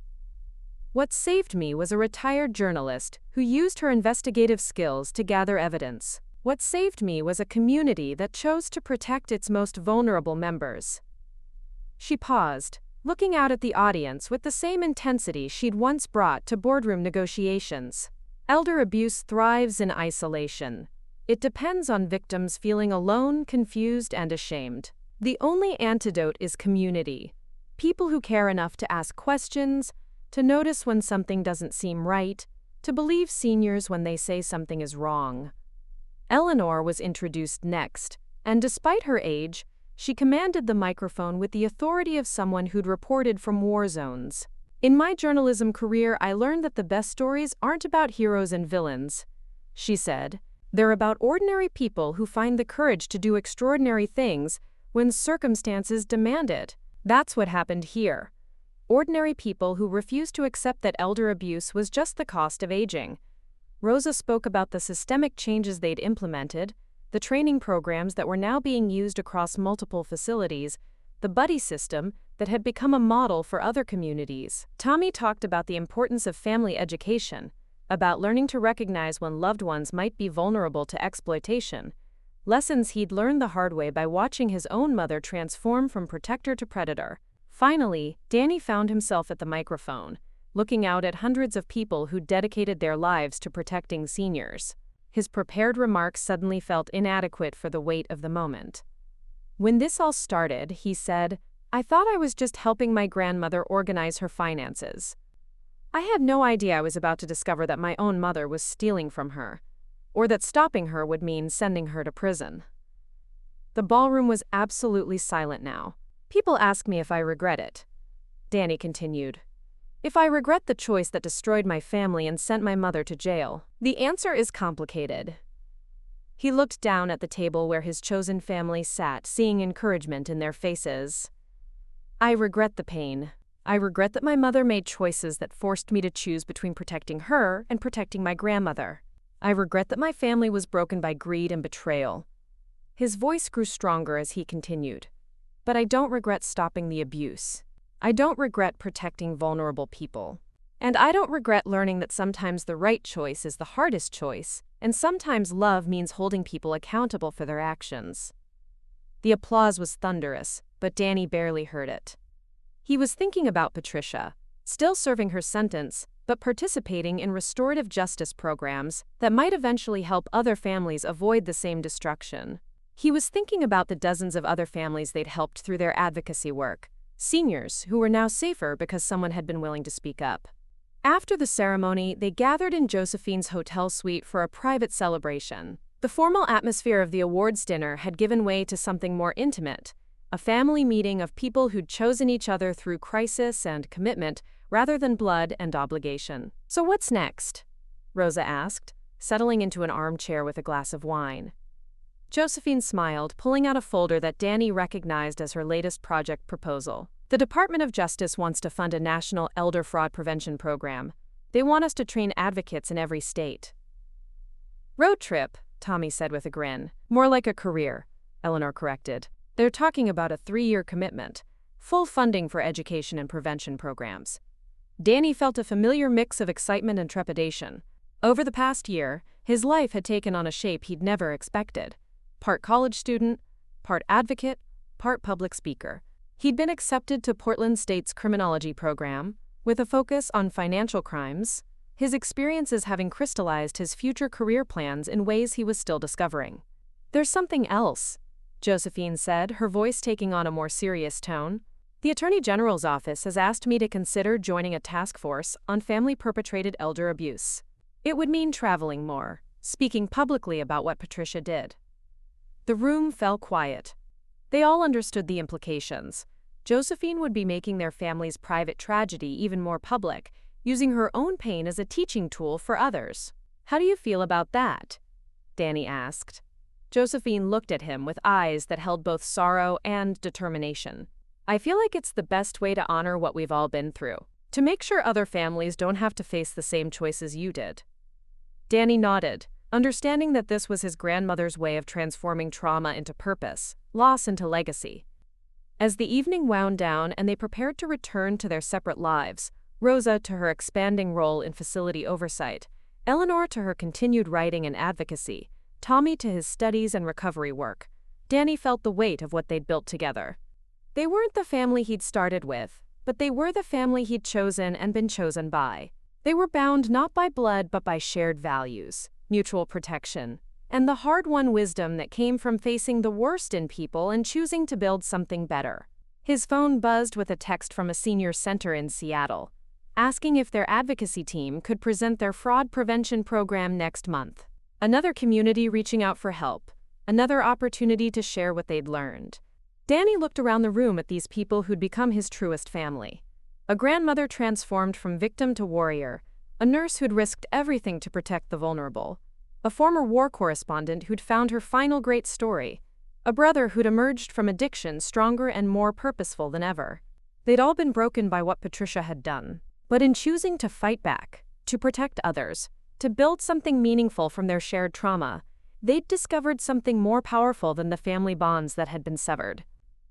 What saved me was a retired journalist who used her investigative skills to gather evidence. What saved me was a community that chose to protect its most vulnerable members. She paused, looking out at the audience with the same intensity she'd once brought to boardroom negotiations. Elder abuse thrives in isolation. It depends on victims feeling alone, confused, and ashamed. The only antidote is community. People who care enough to ask questions, to notice when something doesn't seem right, to believe seniors when they say something is wrong. Eleanor was introduced next, and despite her age, she commanded the microphone with the authority of someone who'd reported from war zones. In my journalism career, I learned that the best stories aren't about heroes and villains, she said. They're about ordinary people who find the courage to do extraordinary things when circumstances demand it. That's what happened here. Ordinary people who refused to accept that elder abuse was just the cost of aging. Rosa spoke about the systemic changes they'd implemented, the training programs that were now being used across multiple facilities, the buddy system that had become a model for other communities. Tommy talked about the importance of family education, about learning to recognize when loved ones might be vulnerable to exploitation, lessons he'd learned the hard way by watching his own mother transform from protector to predator. Finally, Danny found himself at the microphone, looking out at hundreds of people who dedicated their lives to protecting seniors. His prepared remarks suddenly felt inadequate for the weight of the moment. When this all started, he said, I thought I was just helping my grandmother organize her finances. I had no idea I was about to discover that my own mother was stealing from her, or that stopping her would mean sending her to prison. The ballroom was absolutely silent now. People ask me if I regret it. Danny continued. If I regret the choice that destroyed my family and sent my mother to jail. The answer is complicated. He looked down at the table where his chosen family sat, seeing encouragement in their faces. I regret the pain. I regret that my mother made choices that forced me to choose between protecting her and protecting my grandmother. I regret that my family was broken by greed and betrayal. His voice grew stronger as he continued. But I don't regret stopping the abuse. I don't regret protecting vulnerable people. And I don't regret learning that sometimes the right choice is the hardest choice, and sometimes love means holding people accountable for their actions. The applause was thunderous, but Danny barely heard it. He was thinking about Patricia, still serving her sentence, but participating in restorative justice programs that might eventually help other families avoid the same destruction. He was thinking about the dozens of other families they'd helped through their advocacy work, seniors who were now safer because someone had been willing to speak up. After the ceremony, they gathered in Josephine's hotel suite for a private celebration. The formal atmosphere of the awards dinner had given way to something more intimate, a family meeting of people who'd chosen each other through crisis and commitment rather than blood and obligation. So what's next? Rosa asked, settling into an armchair with a glass of wine. Josephine smiled, pulling out a folder that Danny recognized as her latest project proposal. The Department of Justice wants to fund a national elder fraud prevention program. They want us to train advocates in every state. Road trip, Tommy said with a grin. More like a career, Eleanor corrected. They're talking about a 3-year commitment, full funding for education and prevention programs. Danny felt a familiar mix of excitement and trepidation. Over the past year, his life had taken on a shape he'd never expected. Part college student, part advocate, part public speaker. He'd been accepted to Portland State's criminology program, with a focus on financial crimes, his experiences having crystallized his future career plans in ways he was still discovering. There's something else, Josephine said, her voice taking on a more serious tone. The Attorney General's office has asked me to consider joining a task force on family-perpetrated elder abuse. It would mean traveling more, speaking publicly about what Patricia did. The room fell quiet. They all understood the implications. Josephine would be making their family's private tragedy even more public, using her own pain as a teaching tool for others. "How do you feel about that?" Danny asked. Josephine looked at him with eyes that held both sorrow and determination. "I feel like it's the best way to honor what we've all been through, to make sure other families don't have to face the same choices you did." Danny nodded, understanding that this was his grandmother's way of transforming trauma into purpose, loss into legacy. As the evening wound down and they prepared to return to their separate lives, Rosa to her expanding role in facility oversight, Eleanor to her continued writing and advocacy, Tommy to his studies and recovery work, Danny felt the weight of what they'd built together. They weren't the family he'd started with, but they were the family he'd chosen and been chosen by. They were bound not by blood but by shared values, mutual protection, and the hard-won wisdom that came from facing the worst in people and choosing to build something better. His phone buzzed with a text from a senior center in Seattle, asking if their advocacy team could present their fraud prevention program next month. Another community reaching out for help, another opportunity to share what they'd learned. Danny looked around the room at these people who'd become his truest family. A grandmother transformed from victim to warrior, a nurse who'd risked everything to protect the vulnerable, a former war correspondent who'd found her final great story, a brother who'd emerged from addiction stronger and more purposeful than ever. They'd all been broken by what Patricia had done, but in choosing to fight back, to protect others, to build something meaningful from their shared trauma, they'd discovered something more powerful than the family bonds that had been severed.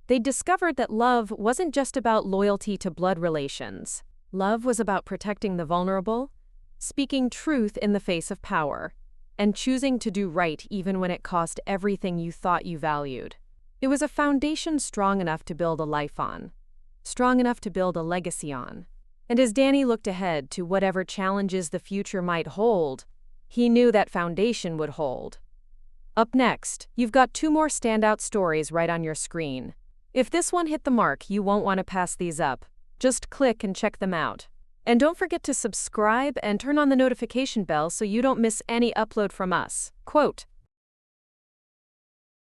They'd discovered that love wasn't just about loyalty to blood relations. Love was about protecting the vulnerable, speaking truth in the face of power, and choosing to do right even when it cost everything you thought you valued. It was a foundation strong enough to build a life on, strong enough to build a legacy on. And as Danny looked ahead to whatever challenges the future might hold, he knew that foundation would hold. Up next, you've got 2 more standout stories right on your screen. If this one hit the mark, you won't want to pass these up. Just click and check them out. And don't forget to subscribe and turn on the notification bell so you don't miss any upload from us. Quote,